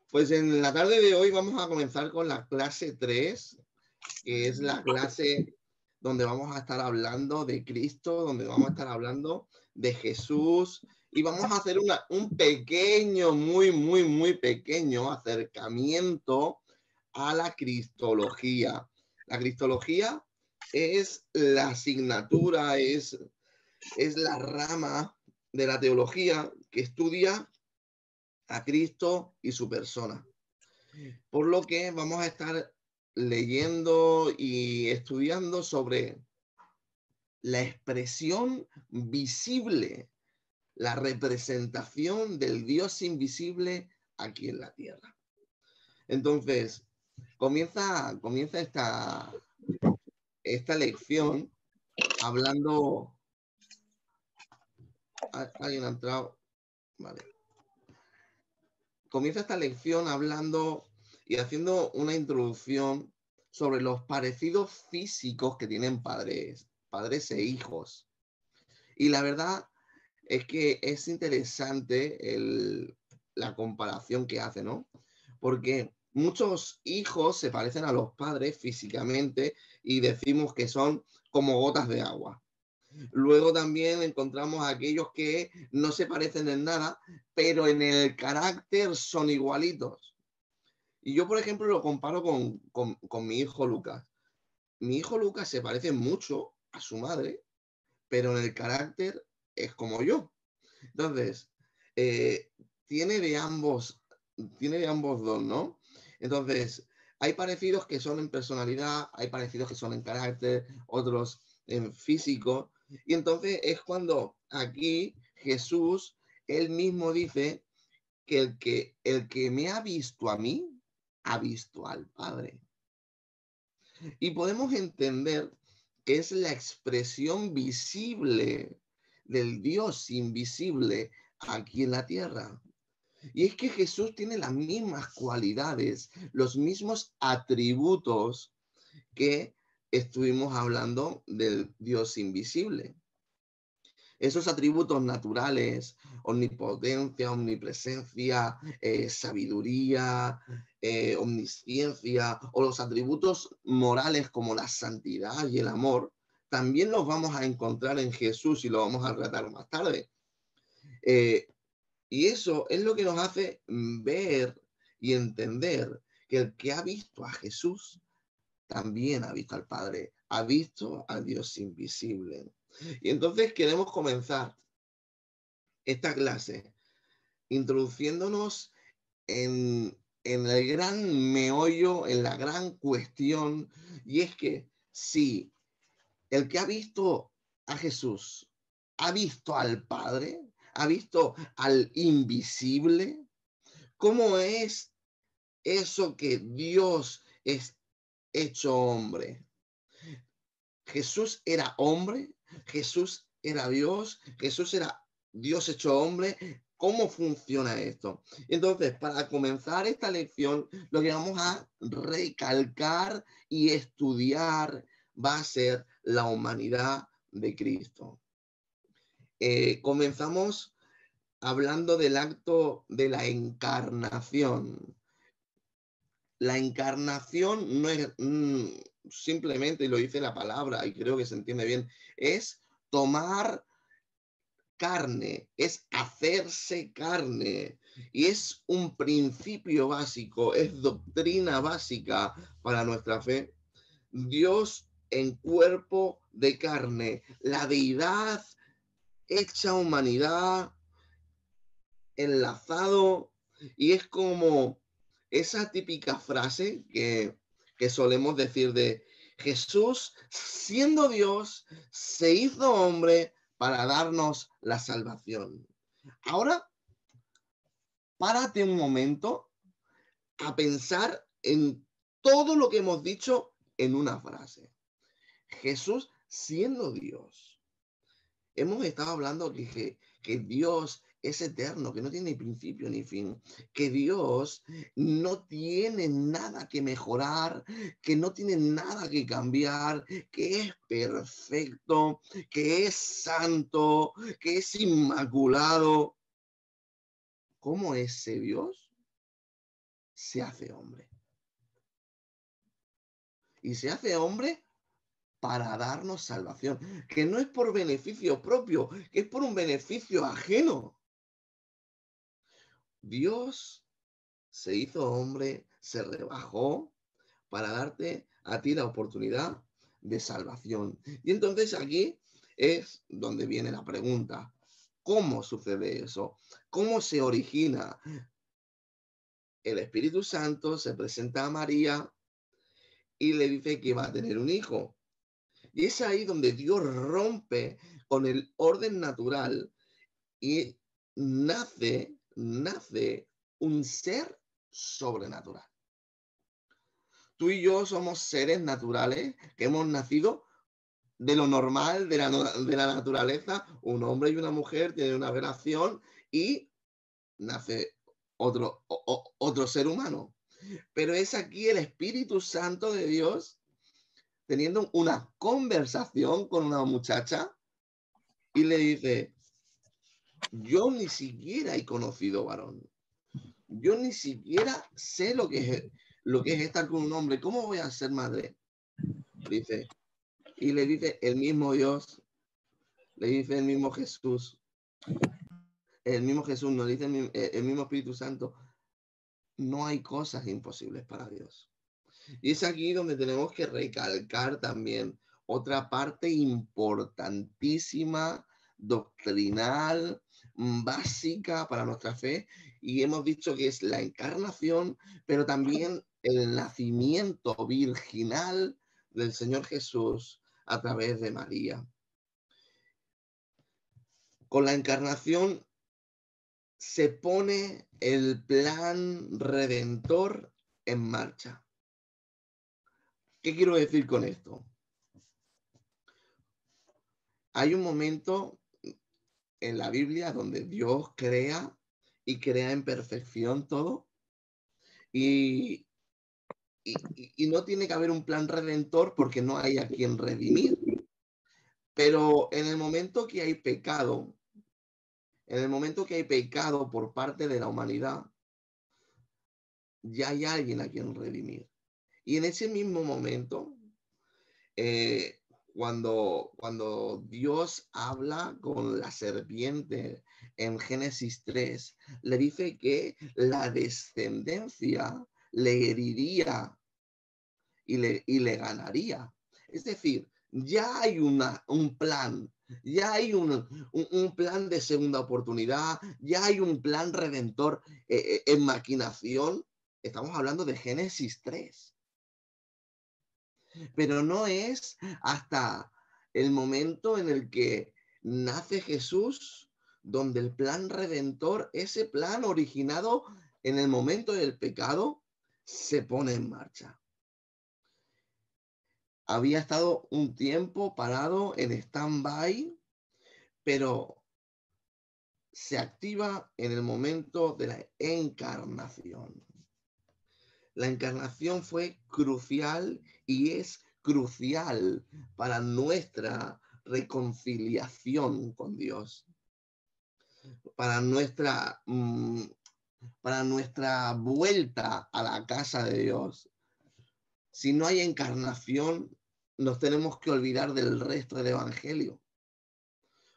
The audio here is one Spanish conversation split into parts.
Pues en la tarde de hoy vamos a comenzar con la clase 3, que es la clase donde vamos a estar hablando de Cristo, donde vamos a estar hablando de Jesús y vamos a hacer un pequeño, muy pequeño acercamiento a la cristología. La cristología es la asignatura, es la rama de la teología que estudia a Cristo y su persona. Por lo que vamos a estar leyendo y estudiando sobre la expresión visible, la representación del Dios invisible aquí en la tierra. Entonces, comienza esta lección hablando. Alguien ha entrado. Vale. Comienza esta lección hablando y haciendo una introducción sobre los parecidos físicos que tienen padres e hijos. Y la verdad es que es interesante la comparación que hace, ¿no? Porque muchos hijos se parecen a los padres físicamente y decimos que son como gotas de agua. Luego también encontramos a aquellos que no se parecen en nada, pero en el carácter son igualitos. Y yo, por ejemplo, lo comparo con mi hijo Lucas. Mi hijo Lucas se parece mucho a su madre, pero en el carácter es como yo. Entonces, eh, tiene de ambos dos, ¿no? Entonces, hay parecidos que son en personalidad, hay parecidos que son en carácter, otros en físico. Y entonces es cuando aquí Jesús, él mismo dice que el que me ha visto a mí, ha visto al Padre. Y podemos entender que es la expresión visible del Dios invisible aquí en la tierra. Y es que Jesús tiene las mismas cualidades, los mismos atributos que estuvimos hablando del Dios invisible. Esos atributos naturales, omnipotencia, omnipresencia, sabiduría, omnisciencia, o los atributos morales como la santidad y el amor, también los vamos a encontrar en Jesús y lo vamos a tratar más tarde. Y eso es lo que nos hace ver y entender que el que ha visto a Jesús también ha visto al Padre, ha visto al Dios invisible. Y entonces queremos comenzar esta clase introduciéndonos en el gran meollo, en la gran cuestión, y es que si el que ha visto a Jesús ha visto al Padre, ha visto al invisible, ¿cómo es eso que Dios es hecho hombre? Jesús era hombre, Jesús era Dios, Jesús era Dios hecho hombre. ¿Cómo funciona esto? Entonces, para comenzar esta lección, lo que vamos a recalcar y estudiar va a ser la humanidad de Cristo. Comenzamos hablando del acto de la encarnación. La encarnación no es simplemente, y lo dice la palabra, y creo que se entiende bien, es tomar carne, es hacerse carne. Y es un principio básico, es doctrina básica para nuestra fe. Dios en cuerpo de carne, la deidad hecha humanidad, enlazado, y es como esa típica frase que solemos decir de Jesús, siendo Dios, se hizo hombre para darnos la salvación. Ahora, párate un momento a pensar en todo lo que hemos dicho en una frase. Jesús siendo Dios. Hemos estado hablando que Dios es eterno, que no tiene principio ni fin, que Dios no tiene nada que mejorar, que no tiene nada que cambiar, que es perfecto, que es santo, que es inmaculado. ¿Cómo es ese Dios? se hace hombre. Y se hace hombre para darnos salvación, que no es por beneficio propio, que es por un beneficio ajeno. Dios se hizo hombre, se rebajó para darte a ti la oportunidad de salvación. Y entonces aquí es donde viene la pregunta. ¿Cómo sucede eso? ¿Cómo se origina? El Espíritu Santo se presenta a María y le dice que va a tener un hijo. Y es ahí donde Dios rompe con el orden natural y nace un ser sobrenatural. Tú y yo somos seres naturales que hemos nacido de lo normal, de la naturaleza. Un hombre y una mujer tienen una relación y nace otro ser humano. Pero es aquí el Espíritu Santo de Dios teniendo una conversación con una muchacha y le dice, yo ni siquiera he conocido varón. Yo ni siquiera sé lo que es estar con un hombre. ¿Cómo voy a ser madre? Dice, y le dice el mismo Dios, le dice el mismo Jesús, nos dice el mismo Espíritu Santo, no hay cosas imposibles para Dios. Y es aquí donde tenemos que recalcar también otra parte importantísima, doctrinal, básica para nuestra fe. Y hemos dicho que es la encarnación, pero también el nacimiento virginal del Señor Jesús a través de María. Con la encarnación se pone el plan redentor en marcha. ¿Qué quiero decir con esto? Hay un momento en la Biblia donde Dios crea y crea en perfección todo y, y no tiene que haber un plan redentor porque no hay a quien redimir. Pero en el momento que hay pecado, en el momento que hay pecado por parte de la humanidad, ya hay alguien a quien redimir. Y en ese mismo momento, eh, cuando Dios habla con la serpiente en Génesis 3, le dice que la descendencia le heriría y le ganaría. Es decir, ya hay un plan, ya hay un plan de segunda oportunidad, ya hay un plan redentor en maquinación. Estamos hablando de Génesis 3. Pero no es hasta el momento en el que nace Jesús, donde el plan redentor, ese plan originado en el momento del pecado, se pone en marcha. Había estado un tiempo parado en stand-by, pero se activa en el momento de la encarnación. La encarnación fue crucial y es crucial para nuestra reconciliación con Dios, para para nuestra vuelta a la casa de Dios. Si no hay encarnación, nos tenemos que olvidar del resto del Evangelio.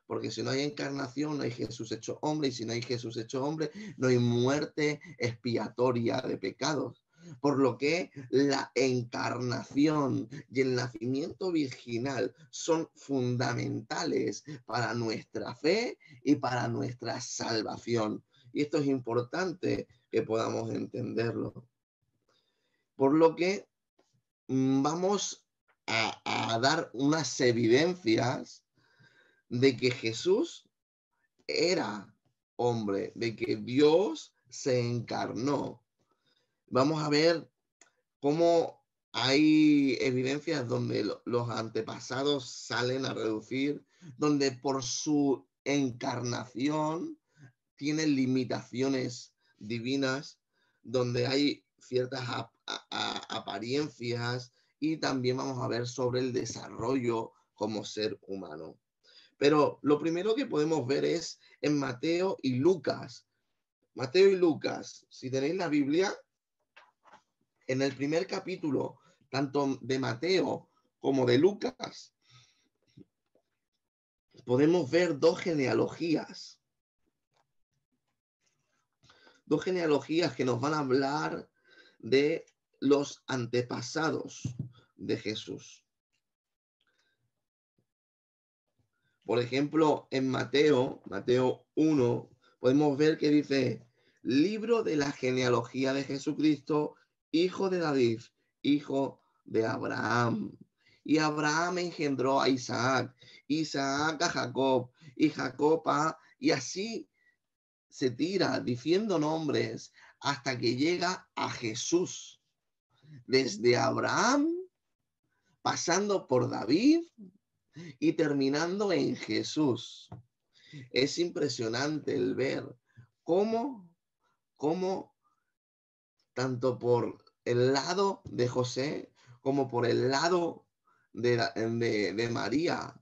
Porque si no hay encarnación, no hay Jesús hecho hombre, y si no hay Jesús hecho hombre, no hay muerte expiatoria de pecados. Por lo que la encarnación y el nacimiento virginal son fundamentales para nuestra fe y para nuestra salvación. Y esto es importante que podamos entenderlo. Por lo que vamos a dar unas evidencias de que Jesús era hombre, de que Dios se encarnó. Vamos a ver cómo hay evidencias donde los antepasados salen a reducir, donde por su encarnación tienen limitaciones divinas, donde hay ciertas apariencias y también vamos a ver sobre el desarrollo como ser humano. Pero lo primero que podemos ver es en Mateo y Lucas. Mateo y Lucas, si tenéis la Biblia, en el primer capítulo, tanto de Mateo como de Lucas, podemos ver dos genealogías que nos van a hablar de los antepasados de Jesús. Por ejemplo, en Mateo 1, podemos ver que dice, libro de la genealogía de Jesucristo, hijo de David, hijo de Abraham. Y Abraham engendró a Isaac, Isaac a Jacob, y Jacob y así se tira diciendo nombres hasta que llega a Jesús. Desde Abraham, pasando por David y terminando en Jesús. Es impresionante el ver cómo tanto por el lado de José como por el lado de María,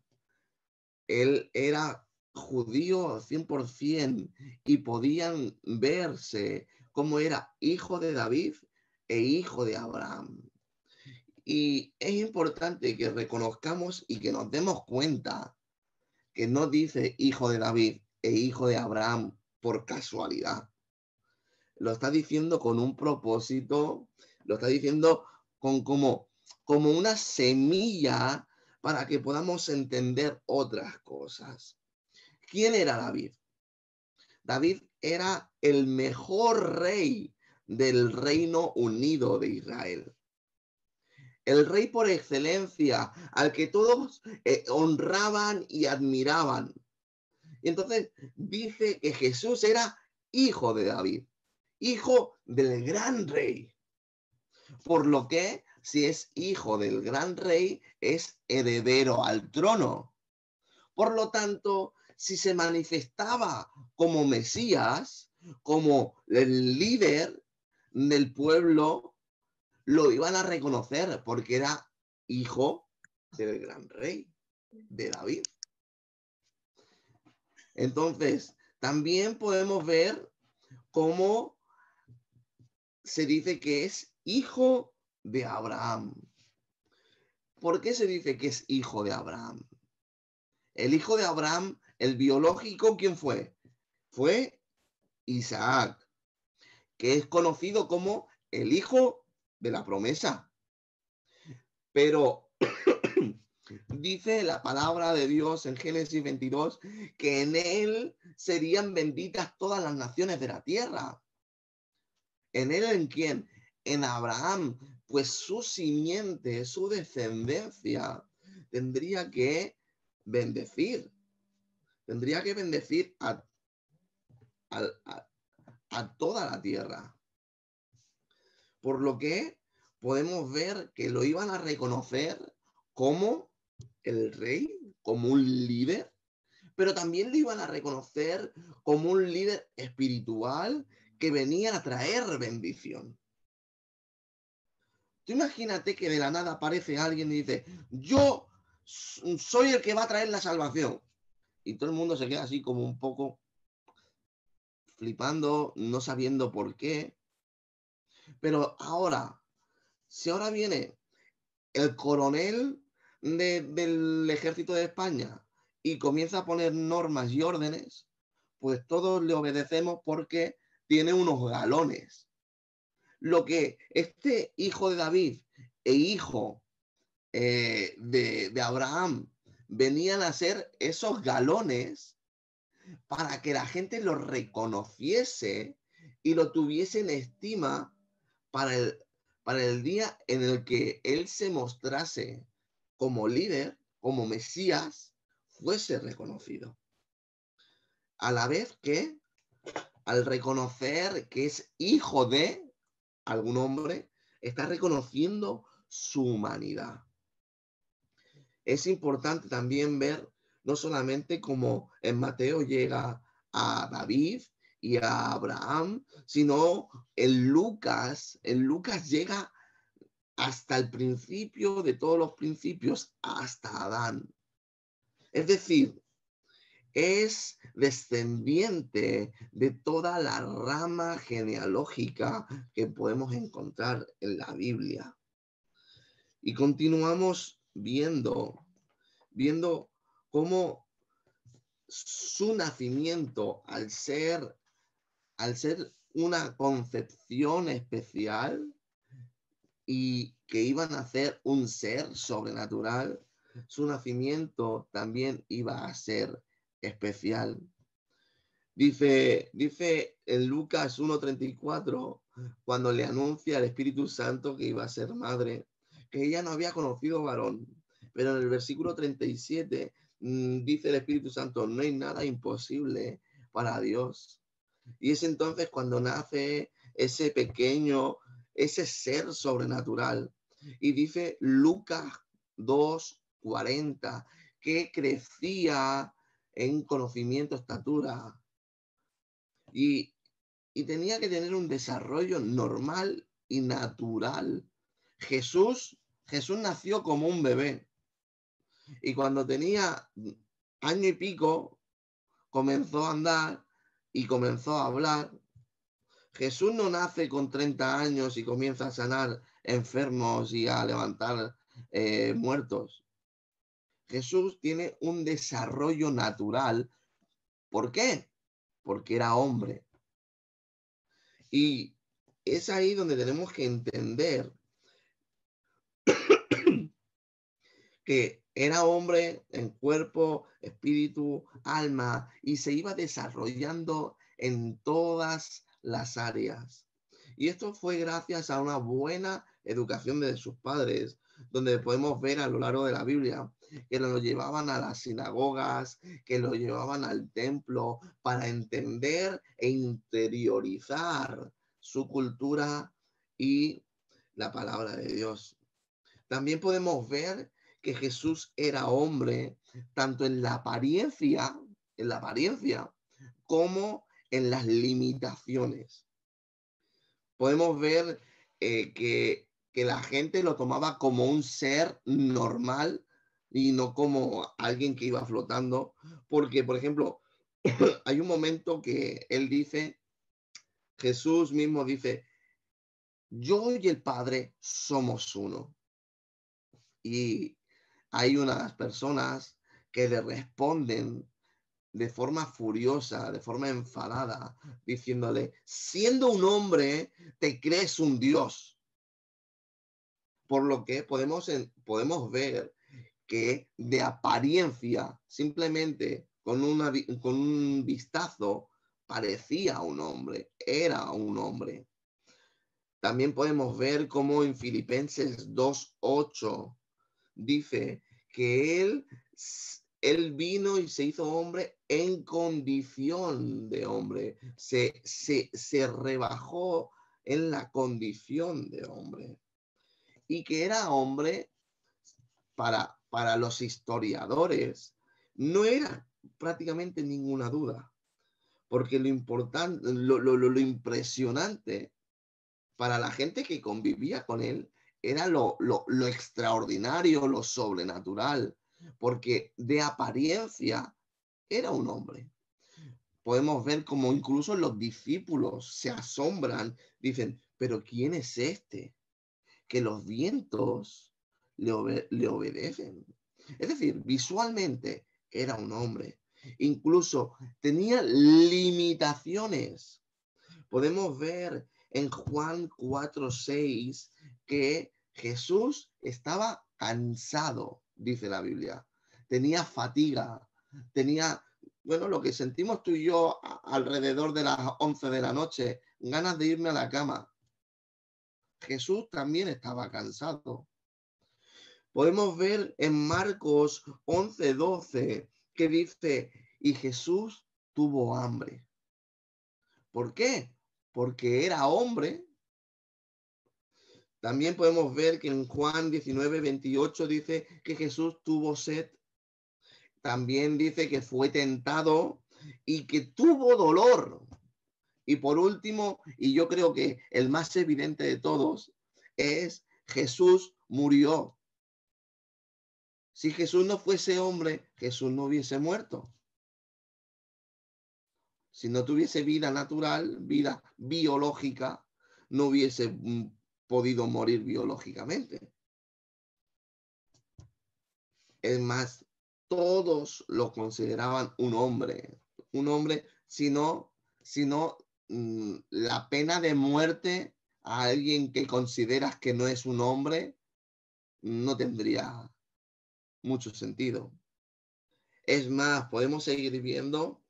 él era judío 100% y podían verse como era hijo de David e hijo de Abraham. Y es importante que reconozcamos y que nos demos cuenta que no dice hijo de David e hijo de Abraham por casualidad. Lo está diciendo con un propósito, lo está diciendo con como una semilla para que podamos entender otras cosas. ¿Quién era David? David era el mejor rey del Reino Unido de Israel. El rey por excelencia, al que todos honraban y admiraban. Y entonces dice que Jesús era hijo de David, hijo del gran rey. Por lo que, si es hijo del gran rey, es heredero al trono. Por lo tanto, si se manifestaba como Mesías, como el líder del pueblo, lo iban a reconocer porque era hijo del gran rey, de David. Entonces, también podemos ver cómo se dice que es hijo de Abraham. ¿Por qué se dice que es hijo de Abraham? El hijo de Abraham, el biológico, ¿quién fue? Fue Isaac, que es conocido como el hijo de la promesa. Pero dice la palabra de Dios en Génesis 22 que en él serían benditas todas las naciones de la tierra. ¿En él en quién? En Abraham, pues su simiente, su descendencia, tendría que bendecir a toda la tierra. Por lo que podemos ver que lo iban a reconocer como el rey, como un líder, pero también lo iban a reconocer como un líder espiritual que venía a traer bendición. Tú imagínate que de la nada aparece alguien y dice, yo soy el que va a traer la salvación. Y todo el mundo se queda así como un poco flipando, no sabiendo por qué. Pero ahora, si ahora viene el coronel del ejército de España y comienza a poner normas y órdenes, pues todos le obedecemos porque tiene unos galones. Lo que este hijo de David e hijo de Abraham venían a ser esos galones para que la gente lo reconociese y lo tuviese en estima para el día en el que él se mostrase como líder, como Mesías, fuese reconocido. A la vez que, al reconocer que es hijo de algún hombre, está reconociendo su humanidad. Es importante también ver, no solamente cómo en Mateo llega a David y a Abraham, sino en Lucas llega hasta el principio de todos los principios, hasta Adán. Es decir, es descendiente de toda la rama genealógica que podemos encontrar en la Biblia. Y continuamos viendo cómo su nacimiento, al ser una concepción especial y que iba a nacer un ser sobrenatural, su nacimiento también iba a ser especial. Dice en Lucas 1:34, cuando le anuncia al Espíritu Santo que iba a ser madre, que ella no había conocido varón. Pero en el versículo 37 dice el Espíritu Santo, no hay nada imposible para Dios. Y es entonces cuando nace ese pequeño, ese ser sobrenatural. Y dice Lucas 2:40, que crecía en conocimiento, estatura, y tenía que tener un desarrollo normal y natural. Jesús nació como un bebé, y cuando tenía año y pico comenzó a andar y comenzó a hablar. Jesús no nace con 30 años y comienza a sanar enfermos y a levantar muertos. Jesús tiene un desarrollo natural. ¿Por qué? Porque era hombre. Y es ahí donde tenemos que entender que era hombre en cuerpo, espíritu, alma, y se iba desarrollando en todas las áreas. Y esto fue gracias a una buena educación de sus padres, donde podemos ver a lo largo de la Biblia que lo llevaban a las sinagogas, que lo llevaban al templo para entender e interiorizar su cultura y la palabra de Dios. También podemos ver que Jesús era hombre tanto en la apariencia, como en las limitaciones. Podemos ver que la gente lo tomaba como un ser normal y no como alguien que iba flotando, porque, por ejemplo, hay un momento que él dice, Jesús mismo dice, yo y el Padre somos uno. Y hay unas personas que le responden de forma furiosa, de forma enfadada, diciéndole, siendo un hombre, te crees un Dios. Por lo que podemos ver que de apariencia, simplemente con un vistazo, parecía un hombre, era un hombre. También podemos ver cómo en Filipenses 2:8 dice que él vino y se hizo hombre en condición de hombre. Se rebajó en la condición de hombre. Y que era hombre para los historiadores, no era prácticamente ninguna duda. Porque lo importante, lo impresionante para la gente que convivía con él era lo extraordinario, lo sobrenatural, porque de apariencia era un hombre. Podemos ver como incluso los discípulos se asombran, dicen, pero ¿quién es este? Que los vientos le obedecen. Es decir, visualmente era un hombre. Incluso tenía limitaciones. Podemos ver en Juan 4:6 que Jesús estaba cansado, dice la Biblia. Tenía fatiga, tenía, bueno, lo que sentimos tú y yo alrededor de las 11 de la noche, ganas de irme a la cama. Jesús también estaba cansado. Podemos ver en Marcos 11:12 que dice, y Jesús tuvo hambre. ¿Por qué? Porque era hombre. También podemos ver que en Juan 19:28 dice que Jesús tuvo sed. También dice que fue tentado y que tuvo dolor. Y por último, y yo creo que el más evidente de todos, es Jesús murió. Si Jesús no fuese hombre, Jesús no hubiese muerto. Si no tuviese vida natural, vida biológica, no hubiese podido morir biológicamente. Es más, todos lo consideraban un hombre, sino la pena de muerte a alguien que consideras que no es un hombre no tendría mucho sentido. Es más, podemos seguir viendo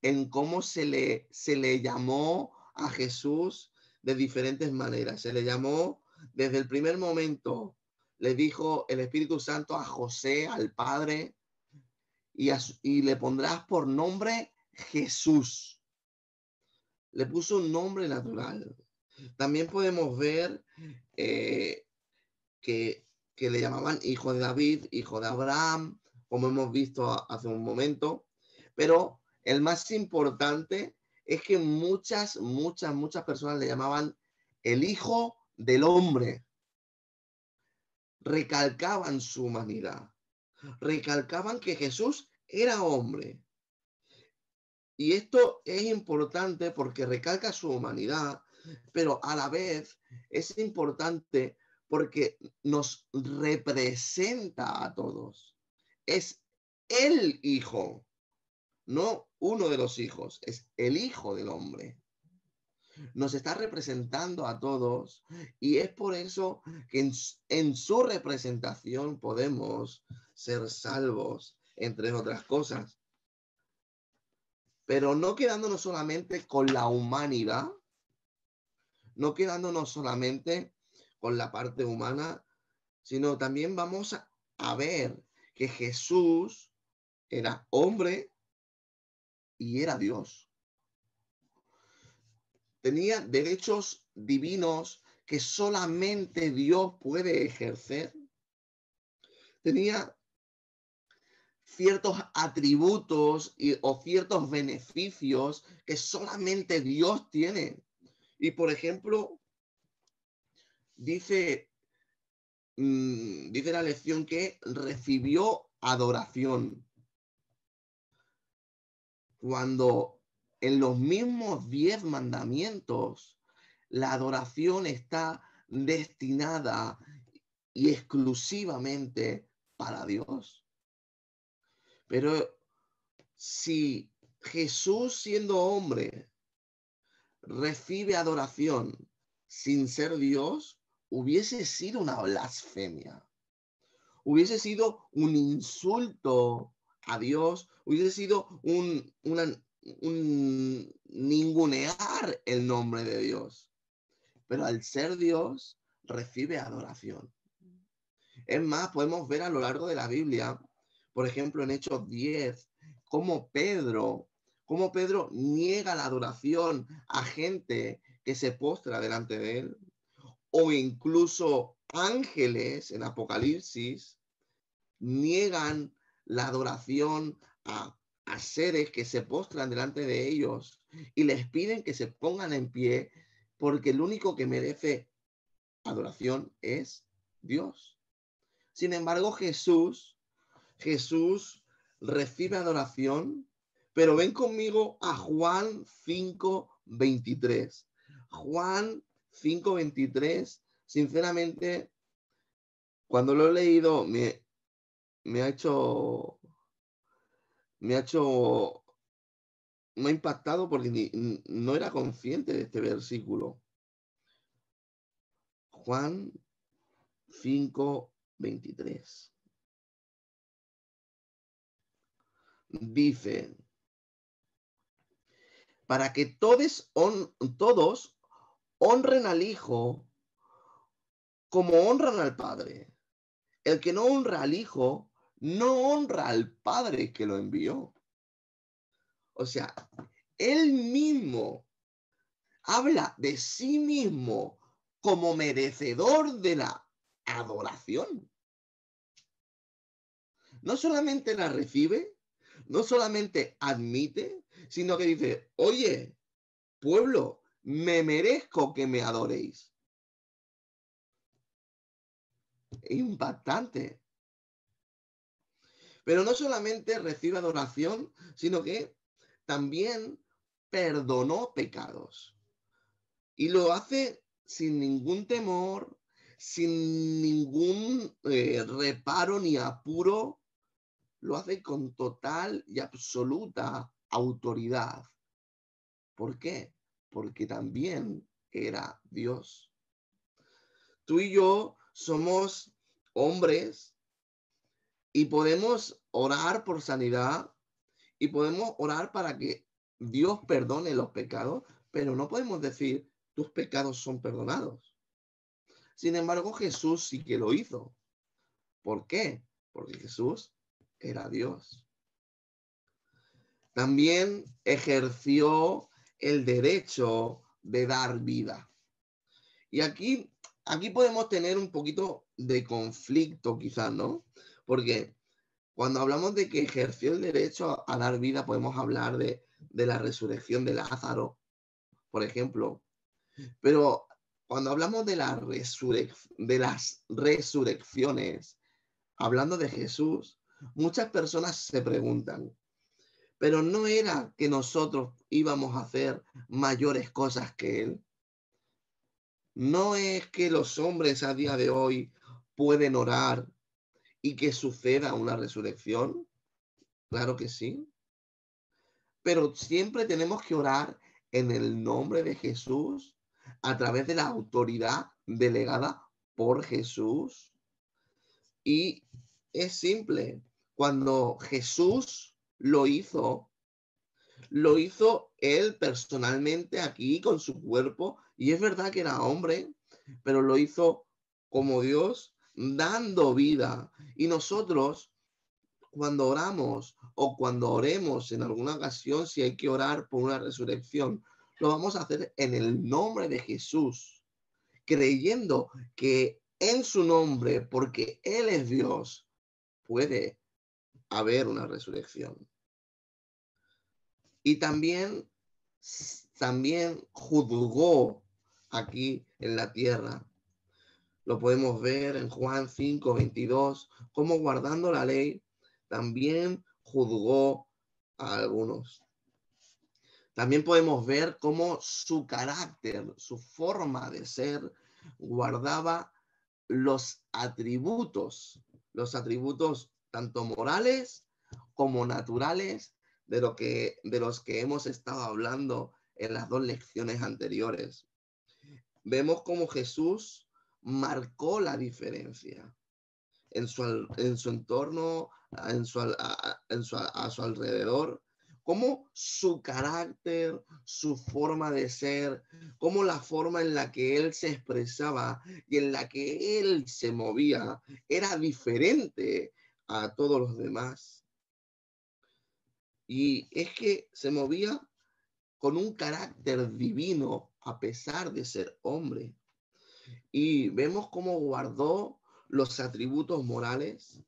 en cómo se le llamó a Jesús de diferentes maneras. Se le llamó desde el primer momento, le dijo el Espíritu Santo a José, al Padre, y le pondrás por nombre Jesús. Le puso un nombre natural. También podemos ver que le llamaban hijo de David, hijo de Abraham, como hemos visto hace un momento. Pero el más importante es que muchas personas le llamaban el Hijo del Hombre. Recalcaban su humanidad. Recalcaban que Jesús era hombre. Y esto es importante porque recalca su humanidad, pero a la vez es importante porque nos representa a todos. Es el Hijo, no uno de los hijos, es el Hijo del Hombre. Nos está representando a todos y es por eso que en su representación podemos ser salvos, entre otras cosas. Pero no quedándonos solamente con la humanidad, no quedándonos solamente con la parte humana, sino también vamos a ver que Jesús era hombre y era Dios. Tenía derechos divinos que solamente Dios puede ejercer. Tenía ciertos atributos o ciertos beneficios que solamente Dios tiene. Y por ejemplo, dice la lección que recibió adoración. Cuando en los mismos 10 mandamientos la adoración está destinada y exclusivamente para Dios. Pero si Jesús siendo hombre recibe adoración sin ser Dios, hubiese sido una blasfemia. Hubiese sido un insulto a Dios, hubiese sido un ningunear el nombre de Dios. Pero al ser Dios, recibe adoración. Es más, podemos ver a lo largo de la Biblia, por ejemplo, en Hechos 10, cómo Pedro niega la adoración a gente que se postra delante de él, o incluso ángeles en Apocalipsis niegan la adoración a seres que se postran delante de ellos y les piden que se pongan en pie porque el único que merece adoración es Dios. Sin embargo, Jesús recibe adoración, pero ven conmigo a Juan 5:23. Juan 5:23, sinceramente, cuando lo he leído me ha impactado porque no era consciente de este versículo. Juan 5:23. Dice, para que todos honren al Hijo como honran al Padre. El que no honra al Hijo, no honra al Padre que lo envió. O sea, él mismo habla de sí mismo como merecedor de la adoración. No solamente la recibe, no solamente admite, sino que dice, oye, pueblo, me merezco que me adoréis. Es impactante. Pero no solamente recibe adoración, sino que también perdonó pecados. Y lo hace sin ningún temor, sin ningún reparo ni apuro. Lo hace con total y absoluta autoridad. ¿Por qué? Porque también era Dios. Tú y yo somos hombres y podemos orar por sanidad y podemos orar para que Dios perdone los pecados, pero no podemos decir tus pecados son perdonados. Sin embargo, Jesús sí que lo hizo. ¿Por qué? Porque Jesús era Dios. También ejerció el derecho de dar vida. Y aquí podemos tener un poquito de conflicto quizás, ¿no? Porque cuando hablamos de que ejerció el derecho a dar vida, podemos hablar de la resurrección de Lázaro, por ejemplo. Pero cuando hablamos de las resurrecciones, hablando de Jesús, muchas personas se preguntan, pero no era que nosotros íbamos a hacer mayores cosas que Él. No es que los hombres a día de hoy pueden orar y que suceda una resurrección. Claro que sí. Pero siempre tenemos que orar en el nombre de Jesús, a través de la autoridad delegada por Jesús. Y es simple. Cuando Jesús lo hizo él personalmente aquí con su cuerpo. Y es verdad que era hombre, pero lo hizo como Dios, dando vida. Y nosotros, cuando oramos o cuando oremos en alguna ocasión, si hay que orar por una resurrección, lo vamos a hacer en el nombre de Jesús, creyendo que en su nombre, porque Él es Dios, puede haber una resurrección. Y también juzgó aquí en la tierra. Lo podemos ver en Juan 5:22, cómo guardando la ley también juzgó a algunos. También podemos ver cómo su carácter, su forma de ser, guardaba los atributos tanto morales como naturales de los que hemos estado hablando en las dos lecciones anteriores. Vemos cómo Jesús marcó la diferencia en su entorno, a su alrededor, cómo su carácter, su forma de ser, cómo la forma en la que él se expresaba y en la que él se movía era diferente a todos los demás. Y es que se movía con un carácter divino a pesar de ser hombre. Y vemos cómo guardó los atributos morales,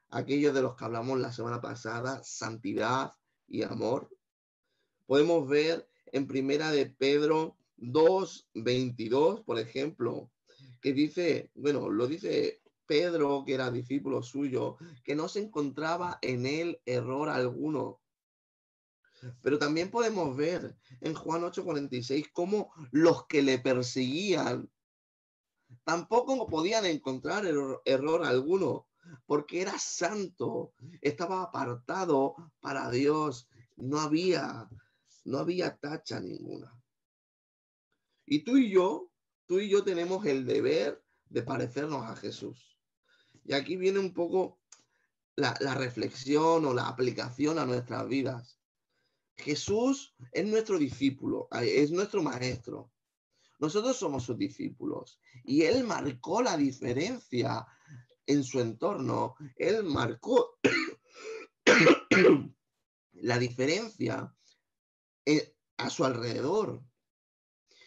aquellos de los que hablamos la semana pasada, santidad y amor. Podemos ver en Primera de Pedro 2:22, por ejemplo, que dice, bueno, lo dice Pedro, que era discípulo suyo, que no se encontraba en él error alguno. Pero también podemos ver en Juan 8:46 cómo los que le perseguían tampoco podían encontrar error alguno, porque era santo, estaba apartado para Dios, no había tacha ninguna. Y tú y yo tenemos el deber de parecernos a Jesús. Y aquí viene un poco la reflexión o la aplicación a nuestras vidas. Jesús es nuestro discípulo, es nuestro maestro. Nosotros somos sus discípulos y Él marcó la diferencia en su entorno. Él marcó la diferencia a su alrededor,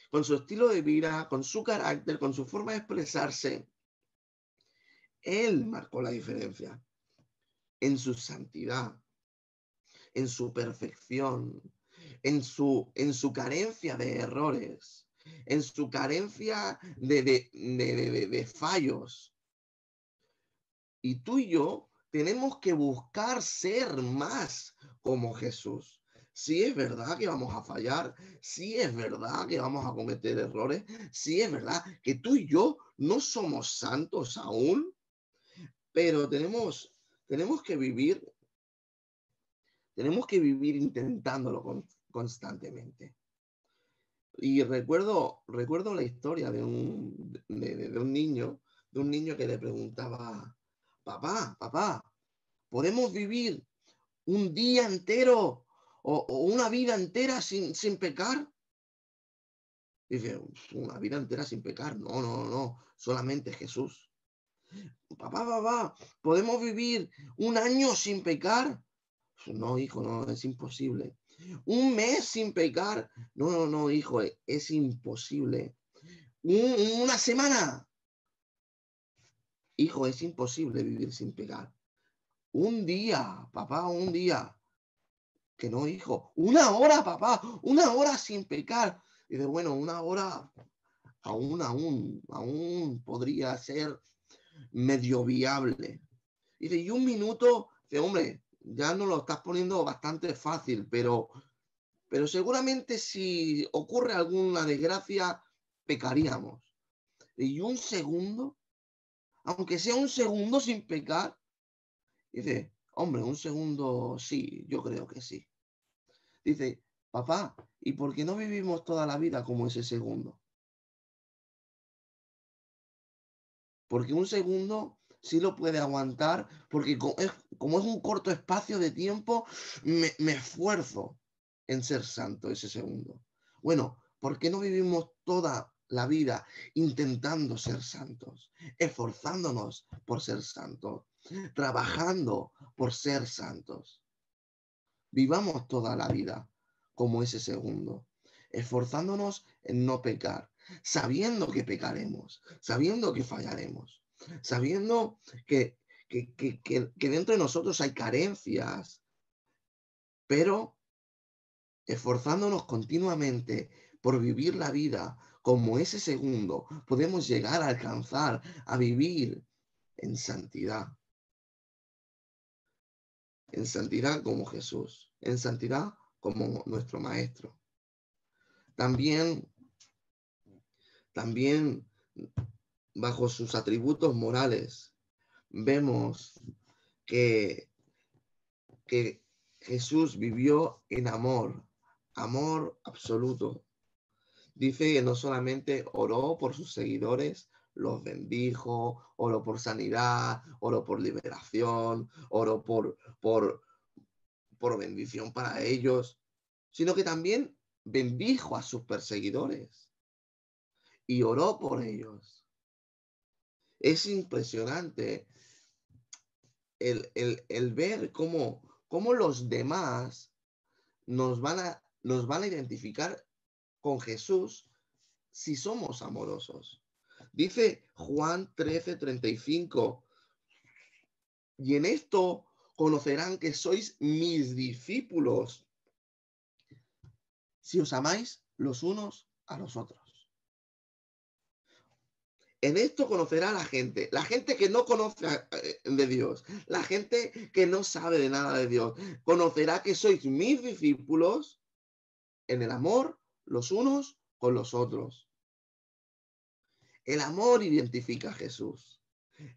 con su estilo de vida, con su carácter, con su forma de expresarse. Él marcó la diferencia en su santidad, en su perfección, en su carencia de errores, en su carencia de fallos. Y tú y yo tenemos que buscar ser más como Jesús. Sí es verdad que vamos a fallar, sí es verdad que vamos a cometer errores, sí es verdad que tú y yo no somos santos aún, pero tenemos que vivir intentándolo constantemente. Y recuerdo la historia de un niño que le preguntaba, papá, ¿podemos vivir un día entero o una vida entera sin pecar? Dice, una vida entera sin pecar. No, solamente Jesús. Papá, ¿podemos vivir un año sin pecar? No, hijo, no, es imposible. Un mes sin pecar. No, hijo, es imposible. Una semana. Hijo, es imposible vivir sin pecar. Un día, papá, un día. Que no, hijo. Una hora, papá, una hora sin pecar. Y dice, bueno, una hora aún podría ser medio viable. Y dice, y un minuto, dice, hombre, ya nos lo estás poniendo bastante fácil, pero seguramente si ocurre alguna desgracia, pecaríamos. Y un segundo, aunque sea un segundo sin pecar, dice, hombre, un segundo sí, yo creo que sí. Dice, papá, ¿y por qué no vivimos toda la vida como ese segundo? Porque un segundo sí lo puede aguantar, porque como es un corto espacio de tiempo, me esfuerzo en ser santo ese segundo. Bueno, ¿por qué no vivimos toda la vida intentando ser santos, esforzándonos por ser santos, trabajando por ser santos? Vivamos toda la vida como ese segundo, esforzándonos en no pecar, sabiendo que pecaremos, sabiendo que fallaremos, sabiendo que dentro de nosotros hay carencias, pero esforzándonos continuamente por vivir la vida como ese segundo, podemos llegar a alcanzar, a vivir en santidad como Jesús, en santidad como nuestro Maestro. También bajo sus atributos morales vemos que, que Jesús vivió en amor absoluto. Dice que no solamente oró por sus seguidores, los bendijo, oró por sanidad, oró por liberación, oró por bendición para ellos, sino que también bendijo a sus perseguidores y oró por ellos. Es impresionante el ver cómo los demás nos van a identificar con Jesús si somos amorosos. Dice Juan 13:35, y en esto conocerán que sois mis discípulos, si os amáis los unos a los otros. En esto conocerá la gente que no conoce de Dios, la gente que no sabe de nada de Dios, conocerá que sois mis discípulos en el amor los unos con los otros. El amor identifica a Jesús.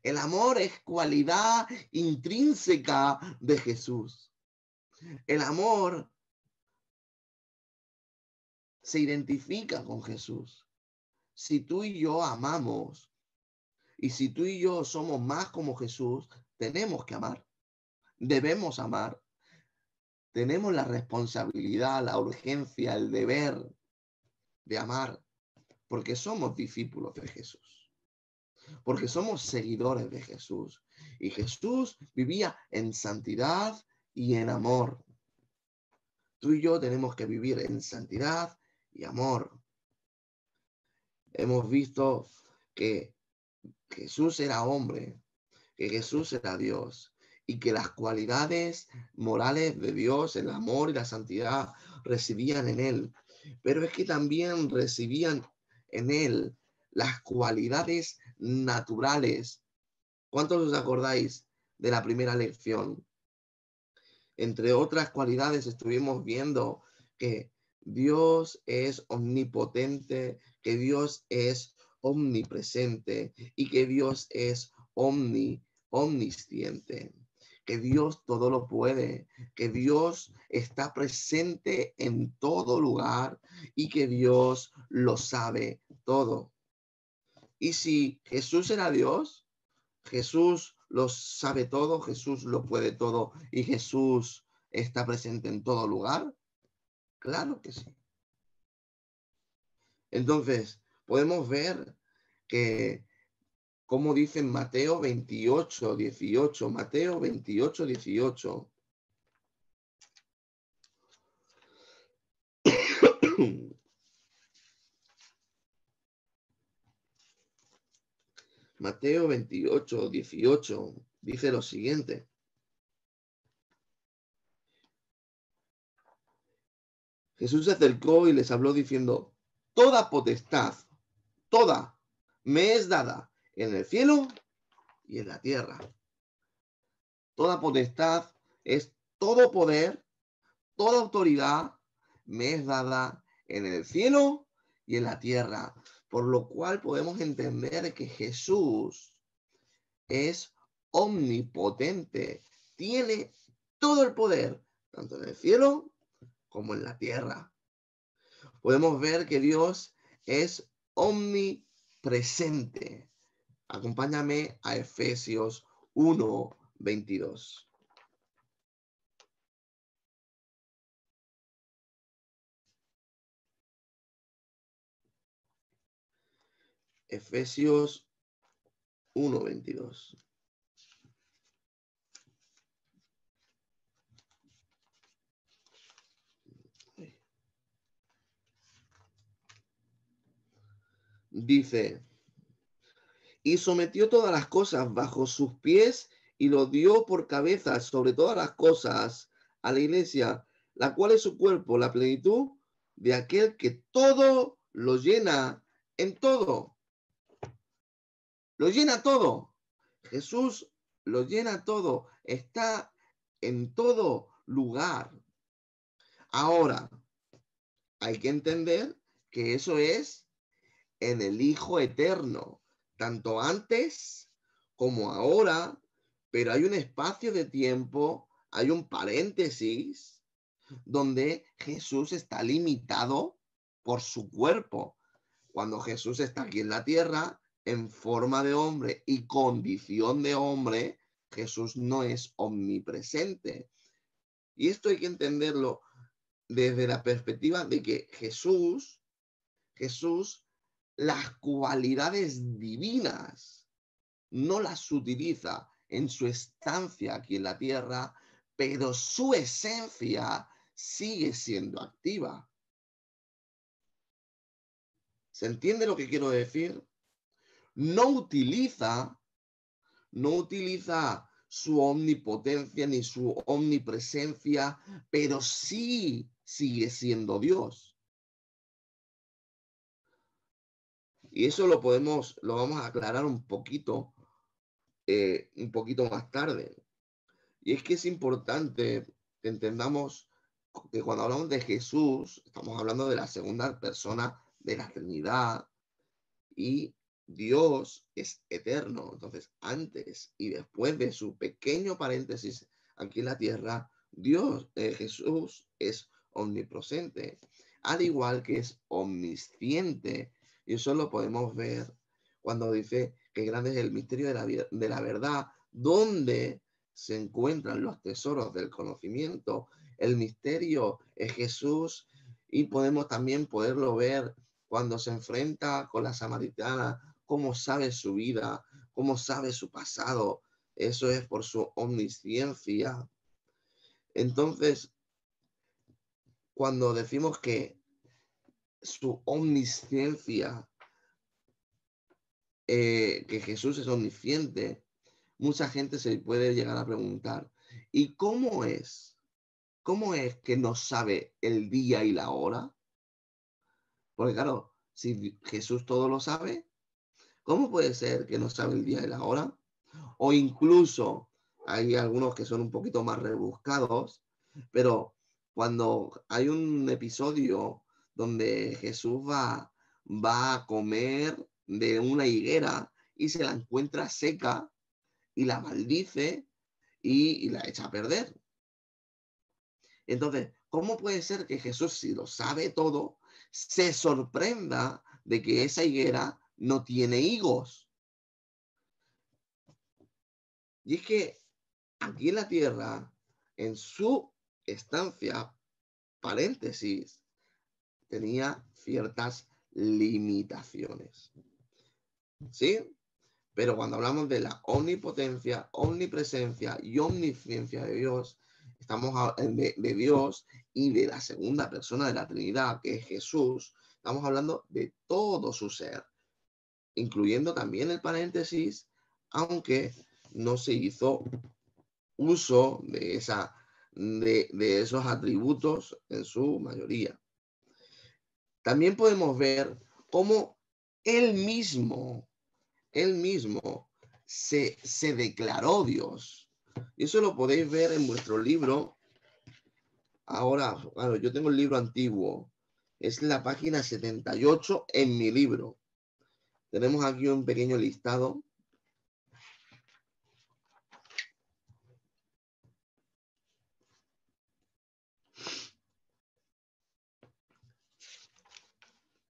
El amor es cualidad intrínseca de Jesús. El amor se identifica con Jesús. Si tú y yo amamos y si tú y yo somos más como Jesús, tenemos que amar. Debemos amar. Tenemos la responsabilidad, la urgencia, el deber de amar, porque somos discípulos de Jesús, porque somos seguidores de Jesús. Y Jesús vivía en santidad y en amor. Tú y yo tenemos que vivir en santidad y amor. Hemos visto que Jesús era hombre, que Jesús era Dios y que las cualidades morales de Dios, el amor y la santidad, residían en él. Pero es que también recibían en él las cualidades naturales. ¿Cuántos os acordáis de la primera lección. Entre otras cualidades estuvimos viendo que Dios es omnipotente, que Dios es omnipresente y que Dios es omnisciente, que Dios todo lo puede, que Dios está presente en todo lugar y que Dios lo sabe todo. Y si Jesús era Dios, Jesús lo sabe todo, Jesús lo puede todo y Jesús está presente en todo lugar. Claro que sí. Entonces, podemos ver que, como dice en Mateo 28, 18, Mateo 28, 18. Mateo 28, 18 dice lo siguiente. Jesús se acercó y les habló diciendo, toda potestad, toda, me es dada en el cielo y en la tierra. Toda potestad es todo poder, toda autoridad me es dada en el cielo y en la tierra. Por lo cual podemos entender que Jesús es omnipotente, tiene todo el poder, tanto en el cielo como en la tierra. Podemos ver que Dios es omnipresente. Acompáñame a Efesios 1, 22. Efesios 1, 22. Dice, y sometió todas las cosas bajo sus pies y lo dio por cabeza sobre todas las cosas a la iglesia, la cual es su cuerpo, la plenitud de aquel que todo lo llena en todo. Lo llena todo. Jesús lo llena todo. Está en todo lugar. Ahora, hay que entender que eso es en el Hijo Eterno, tanto antes como ahora, pero hay un espacio de tiempo, hay un paréntesis donde Jesús está limitado por su cuerpo. Cuando Jesús está aquí en la tierra, en forma de hombre y condición de hombre, Jesús no es omnipresente. Y esto hay que entenderlo desde la perspectiva de que Jesús, las cualidades divinas no las utiliza en su estancia aquí en la tierra, pero su esencia sigue siendo activa. ¿Se entiende lo que quiero decir? No utiliza su omnipotencia ni su omnipresencia, pero sí sigue siendo Dios. Y eso lo vamos a aclarar un poquito más tarde. Y es que es importante que entendamos que cuando hablamos de Jesús, estamos hablando de la segunda persona de la Trinidad y Dios es eterno. Entonces, antes y después de su pequeño paréntesis aquí en la tierra, Jesús es omnipresente, al igual que es omnisciente. Y eso lo podemos ver cuando dice que grande es el misterio de la verdad, donde se encuentran los tesoros del conocimiento. El misterio es Jesús y podemos también poderlo ver cuando se enfrenta con la samaritana, cómo sabe su vida, cómo sabe su pasado. Eso es por su omnisciencia. Entonces, cuando decimos que su omnisciencia, que Jesús es omnisciente, mucha gente se puede llegar a preguntar, ¿y cómo es? ¿Cómo es que no sabe el día y la hora? Porque claro, si Jesús todo lo sabe, ¿cómo puede ser que no sabe el día y la hora? O incluso Hay algunos que son un poquito más rebuscados, pero cuando hay un episodio donde Jesús va a comer de una higuera y se la encuentra seca y la maldice y la echa a perder. Entonces, ¿cómo puede ser que Jesús, si lo sabe todo, se sorprenda de que esa higuera no tiene higos? Y es que aquí en la tierra, en su estancia, paréntesis, tenía ciertas limitaciones. ¿Sí? Pero cuando hablamos de la omnipotencia, omnipresencia y omnisciencia de Dios, estamos de Dios y de la segunda persona de la Trinidad, que es Jesús, estamos hablando de todo su ser, incluyendo también el paréntesis, aunque no se hizo uso de esos atributos en su mayoría. También podemos ver cómo él mismo se declaró Dios. Y eso lo podéis ver en vuestro libro. Ahora, claro, yo tengo el libro antiguo. Es la página 78 en mi libro. Tenemos aquí un pequeño listado.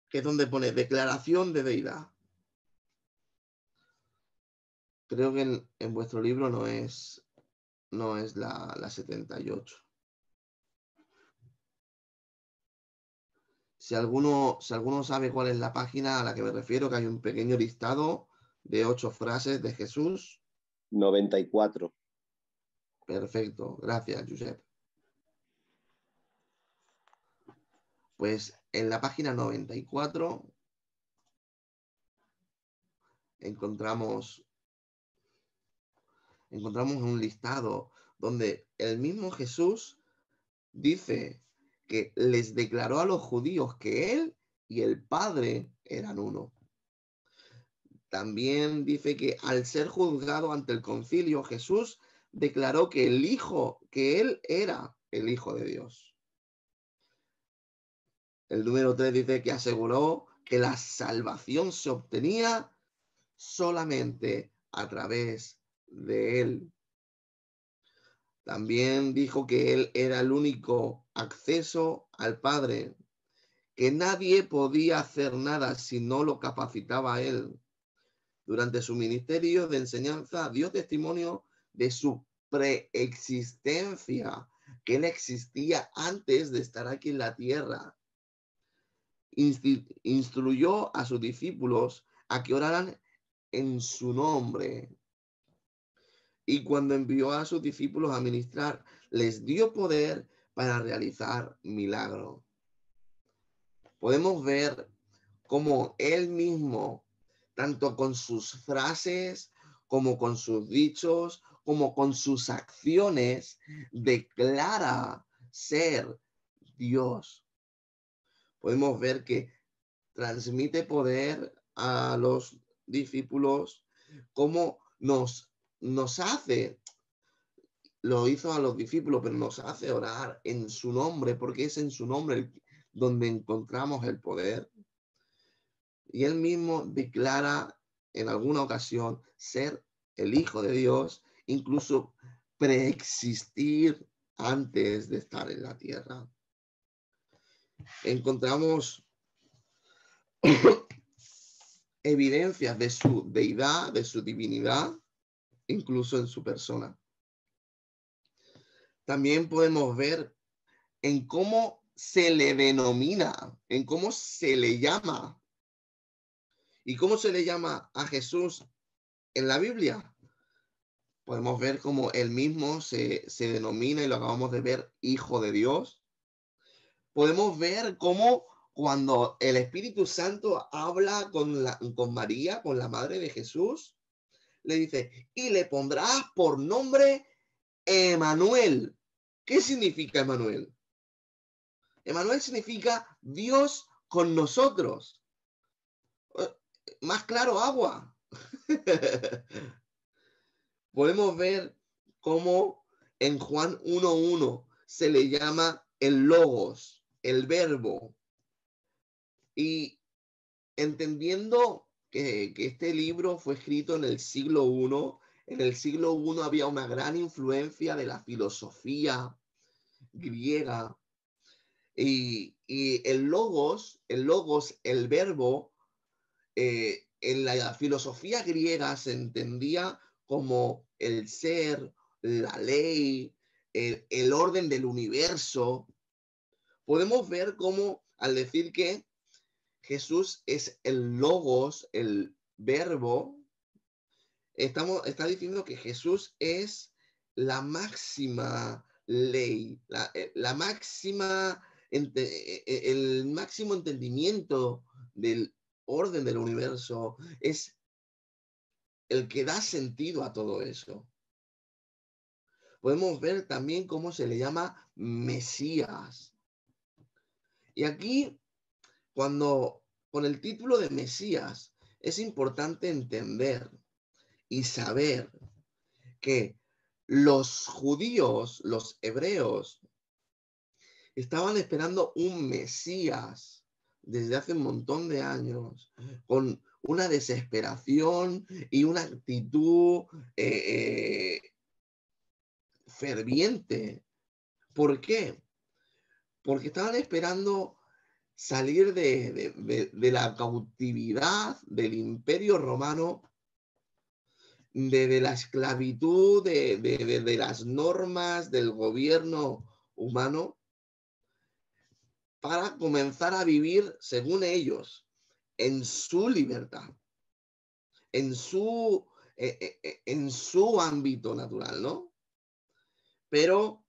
Que es donde pone declaración de deidad. Creo que en vuestro libro no es la 78. Si alguno sabe cuál es la página a la que me refiero, que hay un pequeño listado de 8 frases de Jesús. 94. Perfecto, gracias, Josep. Pues en la página 94 encontramos un listado donde el mismo Jesús dice que les declaró a los judíos que él y el Padre eran uno. También dice que al ser juzgado ante el concilio, Jesús declaró que él era el Hijo de Dios. El número 3 dice que aseguró que la salvación se obtenía solamente a través de él. También dijo que él era el único acceso al Padre, que nadie podía hacer nada si no lo capacitaba a él. Durante su ministerio de enseñanza dio testimonio de su preexistencia, que él existía antes de estar aquí en la tierra. Instruyó a sus discípulos a que oraran en su nombre. Y cuando envió a sus discípulos a ministrar, les dio poder para realizar milagros. Podemos ver cómo él mismo, tanto con sus frases, como con sus dichos, como con sus acciones, declara ser Dios. Podemos ver que transmite poder a los discípulos, como nos hace, lo hizo a los discípulos, pero nos hace orar en su nombre, porque es en su nombre donde encontramos el poder. Y él mismo declara en alguna ocasión ser el Hijo de Dios, incluso preexistir antes de estar en la tierra. Encontramos evidencias de su deidad, de su divinidad, incluso en su persona. También podemos ver en cómo se le denomina, en cómo se le llama. ¿Y cómo se le llama a Jesús en la Biblia? Podemos ver cómo él mismo se denomina, y lo acabamos de ver, Hijo de Dios. Podemos ver cómo cuando el Espíritu Santo habla con María, con la madre de Jesús, le dice, y le pondrás por nombre Emanuel. ¿Qué significa Emanuel? Emanuel significa Dios con nosotros. Más claro, agua. Podemos ver cómo en Juan 1:1 se le llama el logos, el verbo. Y entendiendo que este libro fue escrito en el siglo I, en el siglo I había una gran influencia de la filosofía griega. Y el verbo, en la filosofía griega se entendía como el ser, la ley, el orden del universo. Podemos ver cómo al decir que Jesús es el logos, el verbo, está diciendo que Jesús es la máxima ley, la máxima, el máximo entendimiento del orden del universo, es el que da sentido a todo eso. Podemos ver también cómo se le llama Mesías. Y aquí, con el título de Mesías, es importante entender y saber que los judíos, los hebreos, estaban esperando un Mesías desde hace un montón de años, con una desesperación y una actitud ferviente. ¿Por qué? Porque estaban esperando salir de la cautividad del Imperio Romano, de la esclavitud, de las normas del gobierno humano, para comenzar a vivir, según ellos, en su libertad, en su ámbito natural, ¿no? Pero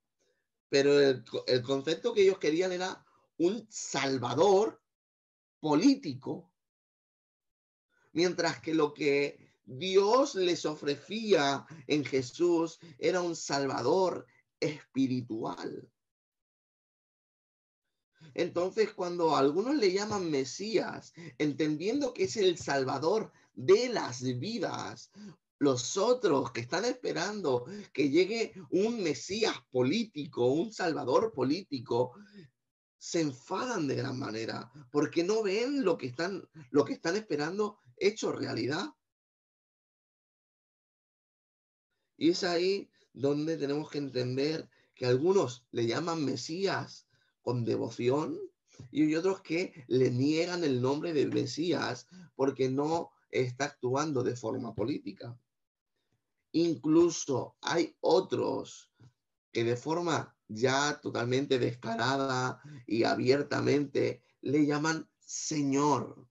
el concepto que ellos querían era un salvador político, mientras que lo que Dios les ofrecía en Jesús era un salvador espiritual. Entonces, cuando algunos le llaman Mesías, entendiendo que es el salvador de las vidas, los otros que están esperando que llegue un Mesías político, un salvador político, se enfadan de gran manera porque no ven lo que están esperando hecho realidad. Y es ahí donde tenemos que entender que algunos le llaman Mesías con devoción y hay otros que le niegan el nombre de Mesías porque no está actuando de forma política. Incluso hay otros que de forma ya totalmente descarada y abiertamente le llaman Señor,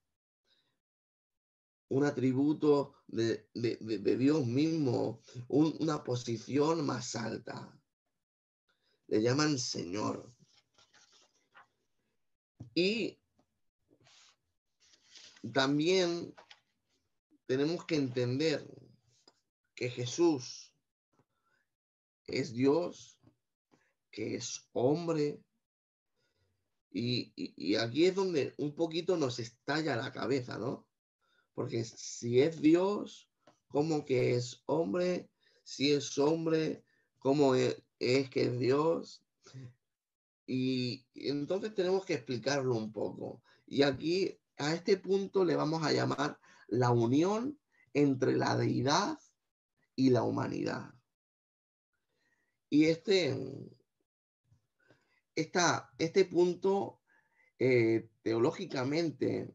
un atributo de Dios mismo, una posición más alta. Le llaman Señor. Y también tenemos que entender que Jesús es Dios, que es hombre. Y aquí es donde un poquito nos estalla la cabeza, ¿no? Porque si es Dios, ¿cómo que es hombre? Si es hombre, ¿cómo es que es Dios? Y entonces tenemos que explicarlo un poco. Y aquí, a este punto, le vamos a llamar la unión entre la deidad y la humanidad. Y este punto, teológicamente,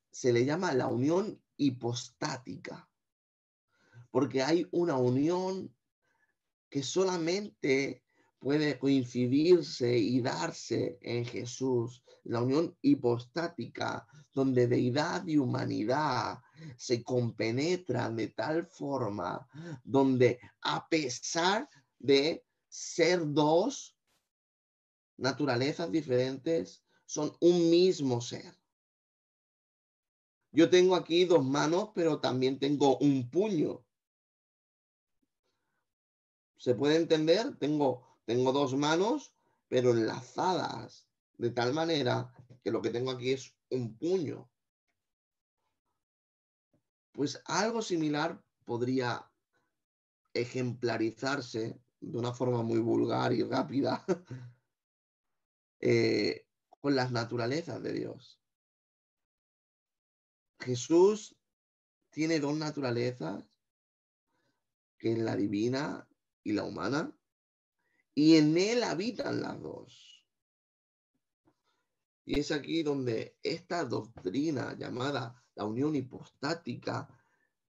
se le llama la unión hipostática, porque hay una unión que solamente puede coincidirse y darse en Jesús, la unión hipostática, donde deidad y humanidad se compenetran de tal forma, donde a pesar de ser dos naturalezas diferentes, son un mismo ser. Yo tengo aquí dos manos, pero también tengo un puño. ¿Se puede entender? Tengo dos manos, pero enlazadas de tal manera que lo que tengo aquí es un puño. Pues algo similar podría ejemplarizarse de una forma muy vulgar y rápida con las naturalezas de Dios. Jesús tiene dos naturalezas, que es la divina y la humana, y en él habitan las dos. Y es aquí donde esta doctrina llamada la unión hipostática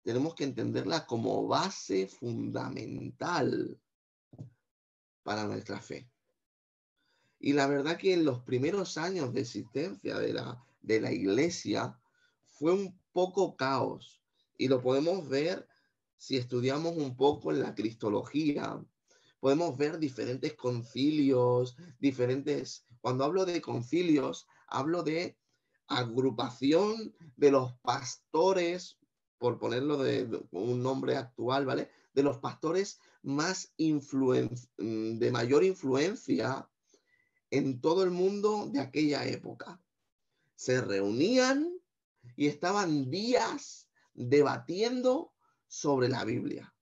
tenemos que entenderla como base fundamental para nuestra fe. Y la verdad que en los primeros años de existencia de la iglesia fue un poco caos. Y lo podemos ver si estudiamos un poco en la cristología. Podemos ver diferentes concilios, Cuando hablo de concilios, hablo de agrupación de los pastores, por ponerlo de un nombre actual, ¿vale? De los pastores de mayor influencia en todo el mundo de aquella época. Se reunían y estaban días debatiendo sobre la Biblia.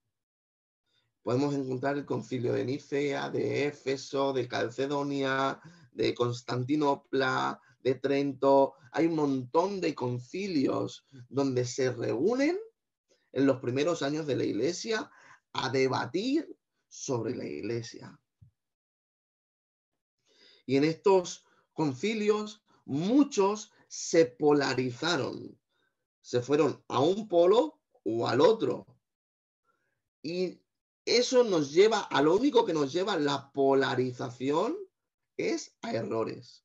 Podemos encontrar el concilio de Nicea, de Éfeso, de Calcedonia, de Constantinopla, de Trento. Hay un montón de concilios donde se reúnen en los primeros años de la iglesia a debatir sobre la iglesia. Y en estos concilios muchos se polarizaron, se fueron a un polo o al otro. Y eso nos lleva, a lo único que nos lleva la polarización es a errores.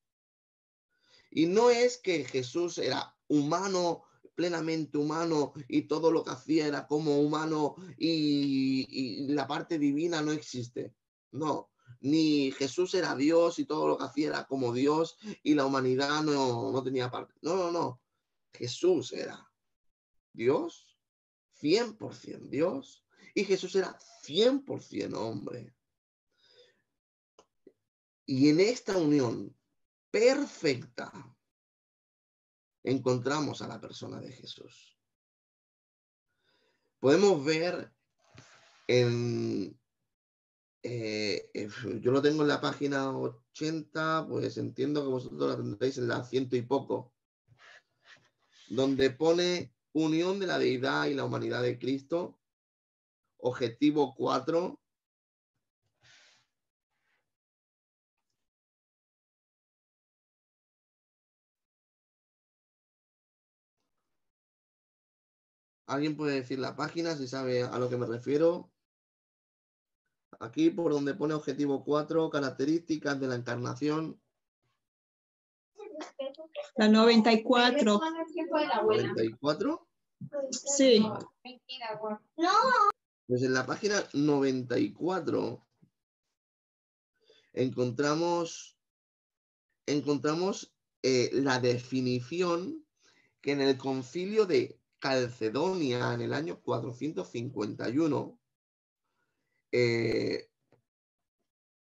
Y no es que Jesús era humano, plenamente humano, y todo lo que hacía era como humano y la parte divina no existe. No, ni Jesús era Dios y todo lo que hacía era como Dios y la humanidad no tenía parte. No. Jesús era Dios, 100% Dios, y Jesús era 100% hombre. Y en esta unión perfecta encontramos a la persona de Jesús. Podemos ver yo lo tengo en la página 80, pues entiendo que vosotros la tendréis en la 100 y poco, donde pone unión de la deidad y la humanidad de Cristo, objetivo 4. ¿Alguien puede decir la página si sabe a lo que me refiero? Aquí por donde pone objetivo 4, características de la encarnación. La 94. ¿94? Sí. Pues en la página 94 encontramos la definición que en el concilio de Calcedonia en el año 451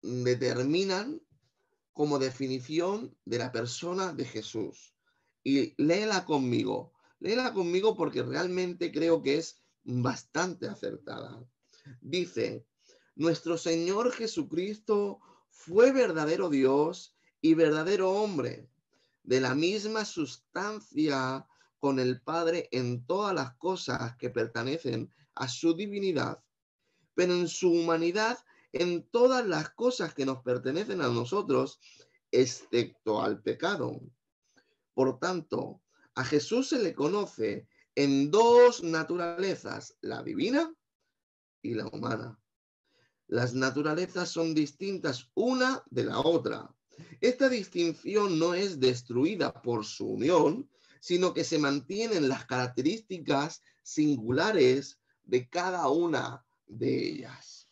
determinan como definición de la persona de Jesús. Y léela conmigo porque realmente creo que es bastante acertada. Dice: nuestro Señor Jesucristo fue verdadero Dios y verdadero hombre, de la misma sustancia con el Padre en todas las cosas que pertenecen a su divinidad, pero en su humanidad en todas las cosas que nos pertenecen a nosotros, excepto al pecado. Por tanto, a Jesús se le conoce en dos naturalezas, la divina y la humana. Las naturalezas son distintas una de la otra. Esta distinción no es destruida por su unión, sino que se mantienen las características singulares de cada una de ellas.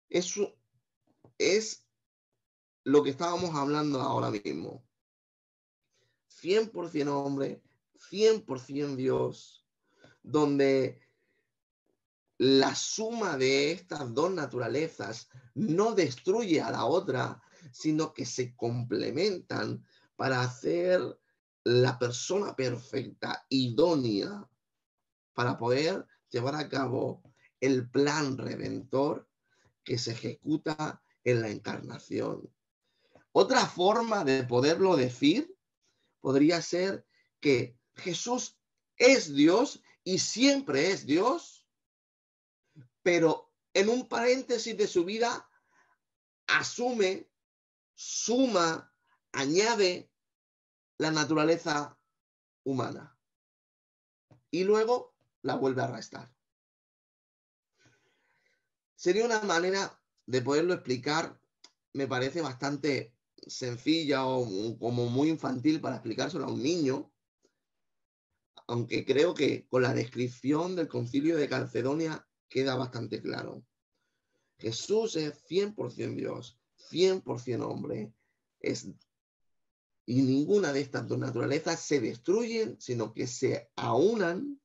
Eso es lo que estábamos hablando ahora mismo. 100% hombre, 100% Dios, donde la suma de estas dos naturalezas no destruye a la otra, sino que se complementan para hacer la persona perfecta, idónea, para poder llevar a cabo el plan redentor que se ejecuta en la encarnación. Otra forma de poderlo decir podría ser que Jesús es Dios y siempre es Dios, pero en un paréntesis de su vida asume, suma, añade la naturaleza humana y luego la vuelve a restar. Sería una manera de poderlo explicar, me parece bastante sencilla o como muy infantil para explicárselo a un niño, aunque creo que con la descripción del Concilio de Calcedonia queda bastante claro. Jesús es 100% Dios, 100% hombre, y ninguna de estas dos naturalezas se destruyen, sino que se aunan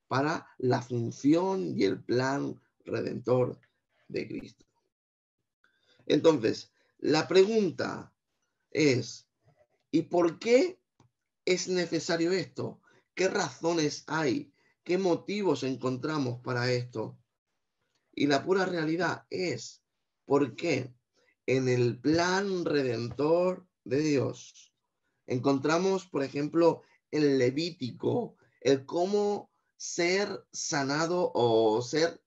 para la función y el plan redentor de Cristo. Entonces, la pregunta es, ¿y por qué es necesario esto? ¿Qué razones hay? ¿Qué motivos encontramos para esto? Y la pura realidad es porque en el plan redentor de Dios encontramos, por ejemplo, en Levítico, el cómo ser sanado o ser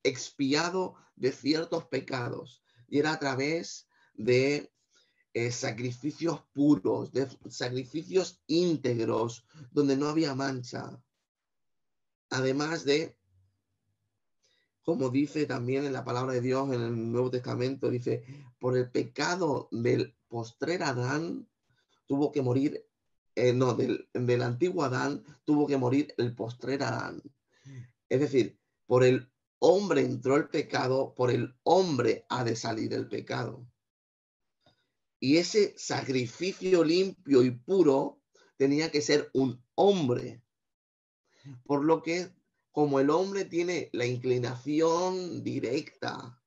expiado de ciertos pecados. Y era a través de sacrificios puros, de sacrificios íntegros, donde no había mancha. Además de, como dice también en la palabra de Dios en el Nuevo Testamento, dice, por el pecado del postrer Adán tuvo que morir, del antiguo Adán tuvo que morir el postrer Adán. Es decir, por el hombre entró el pecado, por el hombre ha de salir el pecado. Y ese sacrificio limpio y puro tenía que ser un hombre. Por lo que, como el hombre tiene la inclinación directa,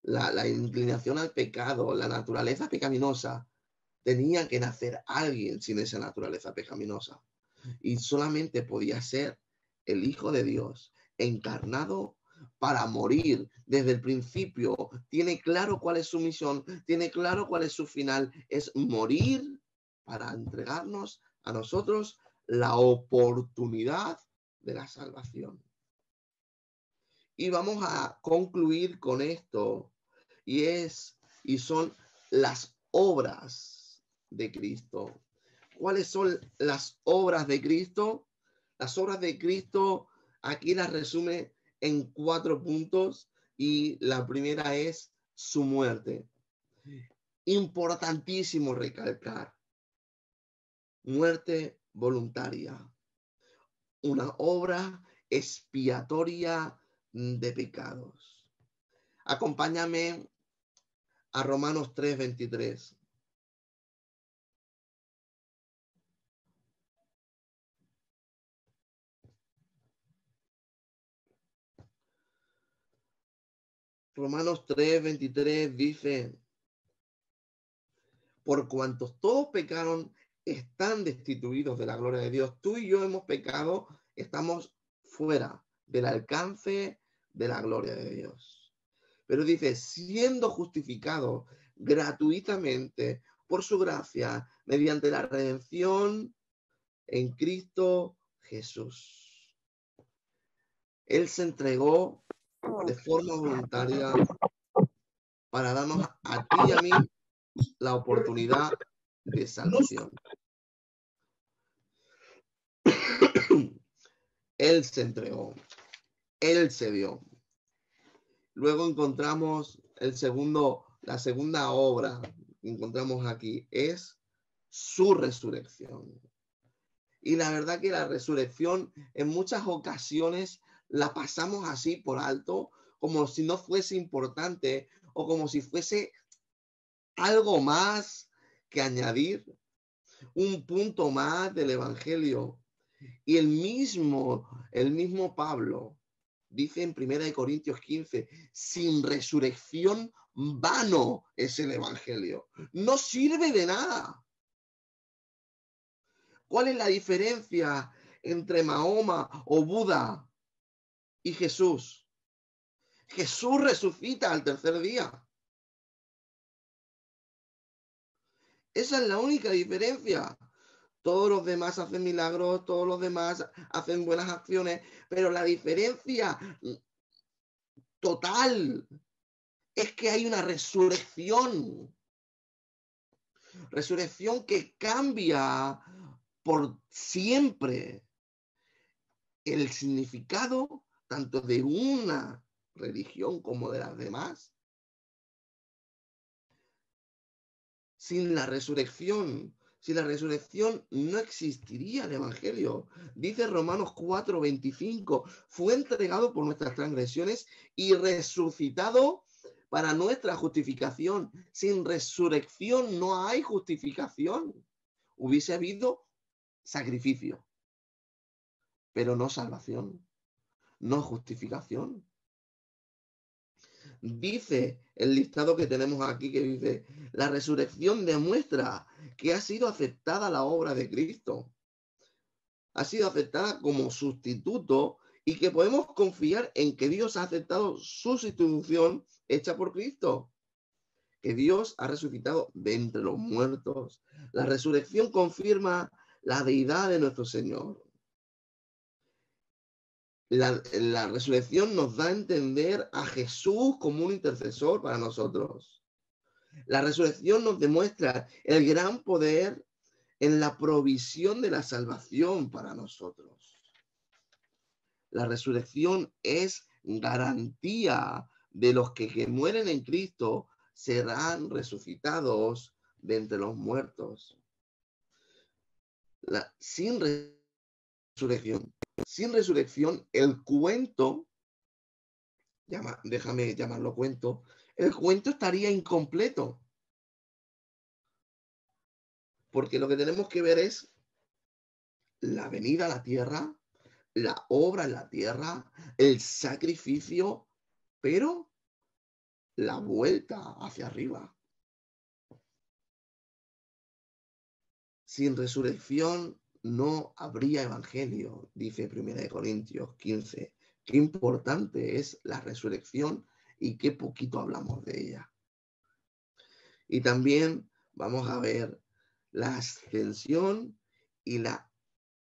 la inclinación al pecado, la naturaleza pecaminosa, tenía que nacer alguien sin esa naturaleza pecaminosa. Y solamente podía ser el Hijo de Dios encarnado para morir desde el principio. Tiene claro cuál es su misión, tiene claro cuál es su final, es morir para entregarnos a nosotros la oportunidad de la salvación. Y vamos a concluir con esto, y son las obras de Cristo. ¿Cuáles son las obras de Cristo? Las obras de Cristo aquí las resume en 4 puntos y la primera es su muerte. Importantísimo recalcar. Muerte voluntaria. Una obra expiatoria de pecados. Acompáñame a Romanos 3:23. Romanos 3:23 dice, por cuantos todos pecaron, están destituidos de la gloria de Dios. Tú y yo hemos pecado, estamos fuera del alcance de la gloria de Dios. Pero dice, siendo justificados gratuitamente por su gracia, mediante la redención en Cristo Jesús. Él se entregó de forma voluntaria para darnos a ti y a mí la oportunidad de salvación. Él se entregó, Él se dio. Luego encontramos la segunda obra que encontramos aquí, es su resurrección. Y la verdad que la resurrección en muchas ocasiones la pasamos así por alto, como si no fuese importante o como si fuese algo más que añadir, un punto más del Evangelio. Y el mismo Pablo dice en 1 Corintios 15, sin resurrección vano es el Evangelio. No sirve de nada. ¿Cuál es la diferencia entre Mahoma o Buda? y Jesús. Jesús resucita al tercer día. Esa es la única diferencia. Todos los demás hacen milagros, todos los demás hacen buenas acciones, pero la diferencia total es que hay una resurrección. Resurrección que cambia por siempre el significado tanto de una religión como de las demás. Sin la resurrección no existiría el Evangelio. Dice Romanos 4:25, fue entregado por nuestras transgresiones y resucitado para nuestra justificación. Sin resurrección no hay justificación. Hubiese habido sacrificio, pero no salvación, no justificación. Dice el listado que tenemos aquí, que dice, la resurrección demuestra que ha sido aceptada la obra de Cristo. Ha sido aceptada como sustituto y que podemos confiar en que Dios ha aceptado su sustitución hecha por Cristo. Que Dios ha resucitado de entre los muertos. La resurrección confirma la deidad de nuestro Señor. La resurrección nos da a entender a Jesús como un intercesor para nosotros. La resurrección nos demuestra el gran poder en la provisión de la salvación para nosotros. La resurrección es garantía de los que mueren en Cristo serán resucitados de entre los muertos. Sin resurrección, el cuento, déjame llamarlo cuento, el cuento estaría incompleto. Porque lo que tenemos que ver es la venida a la tierra, la obra en la tierra, el sacrificio, pero la vuelta hacia arriba. Sin resurrección no habría evangelio, dice 1 Corintios 15. Qué importante es la resurrección y qué poquito hablamos de ella. Y también vamos a ver la ascensión y la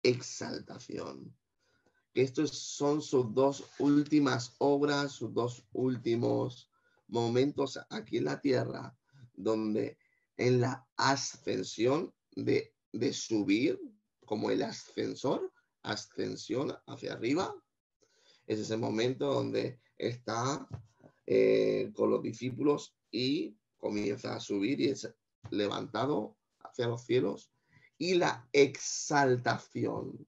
exaltación. Estos son sus dos últimas obras, sus dos últimos momentos aquí en la tierra, donde en la ascensión de subir, como el ascensor, ascensión hacia arriba, es ese momento donde está con los discípulos y comienza a subir y es levantado hacia los cielos. Y la exaltación.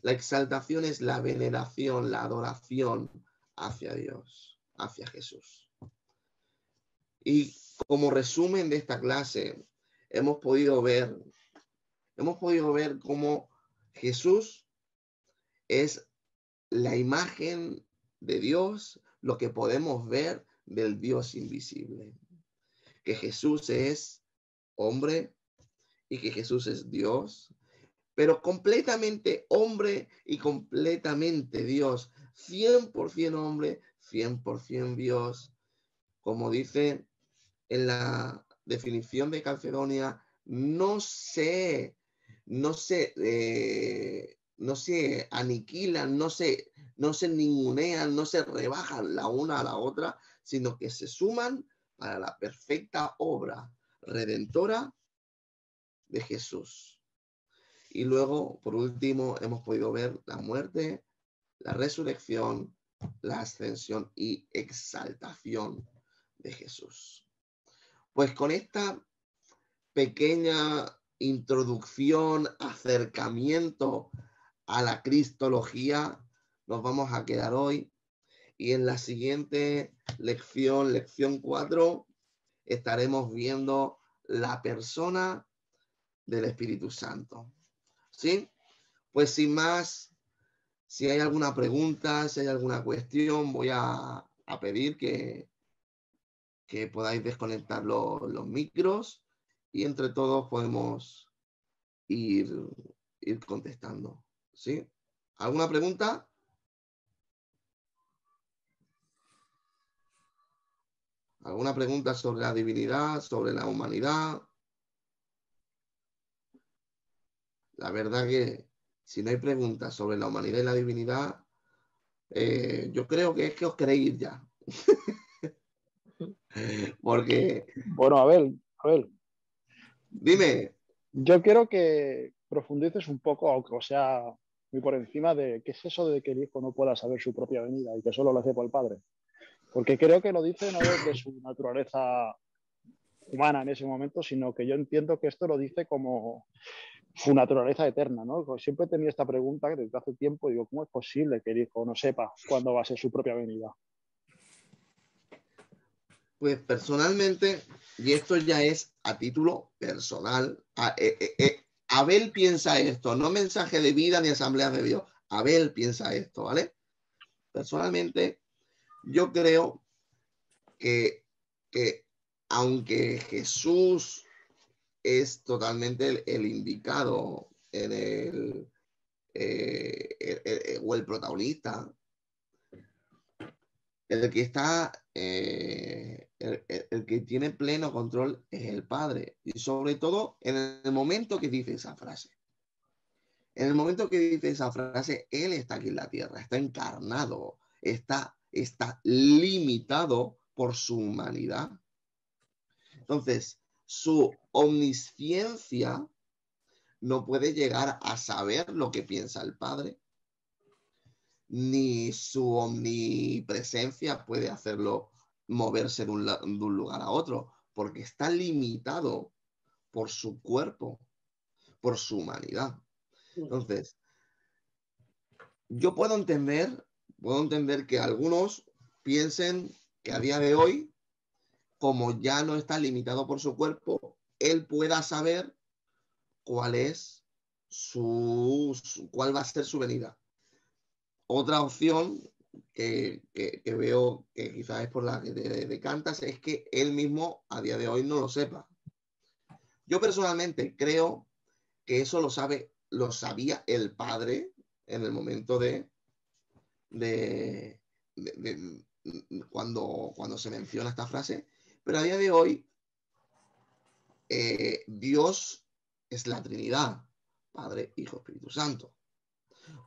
La exaltación es la veneración, la adoración hacia Dios, hacia Jesús. Y como resumen de esta clase, hemos podido ver cómo Jesús es la imagen de Dios, lo que podemos ver del Dios invisible. Que Jesús es hombre y que Jesús es Dios, pero completamente hombre y completamente Dios, 100% hombre, 100% Dios. Como dice en la definición de Calcedonia, no se aniquilan, no se ningunean, no se rebajan la una a la otra, sino que se suman para la perfecta obra redentora de Jesús. Y luego, por último, hemos podido ver la muerte, la resurrección, la ascensión y exaltación de Jesús. Pues con esta pequeña introducción, acercamiento a la cristología, nos vamos a quedar hoy. Y en la siguiente lección, lección 4, estaremos viendo la persona del Espíritu Santo. ¿Sí? Pues sin más, si hay alguna pregunta, si hay alguna cuestión, voy a pedir que podáis desconectar los micros y entre todos podemos ir contestando. ¿Sí? ¿Alguna pregunta? ¿Alguna pregunta sobre la divinidad, sobre la humanidad? La verdad que si no hay preguntas sobre la humanidad y la divinidad, yo creo que es que os queréis ir ya. Porque, Bueno, a ver, dime, yo quiero que profundices un poco, aunque sea muy por encima, de qué es eso de que el hijo no pueda saber su propia venida y que solo lo hace por el padre. Porque creo que lo dice no desde su naturaleza humana en ese momento, sino que yo entiendo que esto lo dice como su naturaleza eterna, ¿no? Pues siempre tenía esta pregunta desde hace tiempo, digo, ¿cómo es posible que el hijo no sepa cuándo va a ser su propia venida? pues personalmente, y esto ya es a título personal, Abel piensa esto, no mensaje de vida ni asamblea de Dios. Abel piensa esto, ¿vale? Personalmente, yo creo que, que aunque Jesús es totalmente el indicado en o el protagonista, el que está, el que tiene pleno control es el padre. Y sobre todo en el momento que dice esa frase. En el momento que dice esa frase, él está aquí en la tierra, está encarnado, está limitado por su humanidad. Entonces, su omnisciencia no puede llegar a saber lo que piensa el padre, ni su omnipresencia puede hacerlo moverse de un lugar a otro, porque está limitado por su cuerpo, por su humanidad. Entonces, yo puedo entender que algunos piensen que a día de hoy, como ya no está limitado por su cuerpo, él pueda saber cuál es cuál va a ser su venida. Otra opción que veo que quizás es por la que te decantas es que él mismo a día de hoy no lo sepa. Yo personalmente creo que eso lo sabía el padre en el momento de cuando se menciona esta frase, pero a día de hoy Dios es la Trinidad, Padre, Hijo, Espíritu Santo.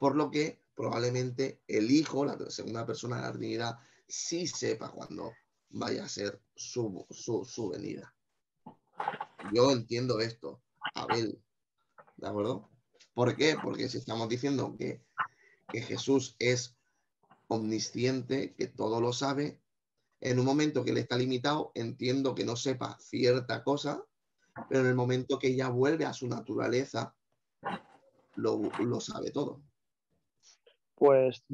Por lo que probablemente el Hijo, la segunda persona de la Trinidad, sí sepa cuándo vaya a ser su venida. Yo entiendo esto, Abel, ¿de acuerdo? ¿Por qué? Porque si estamos diciendo que Jesús es omnisciente, que todo lo sabe, en un momento que él está limitado, entiendo que no sepa cierta cosa, pero en el momento que ya vuelve a su naturaleza, lo sabe todo. Pues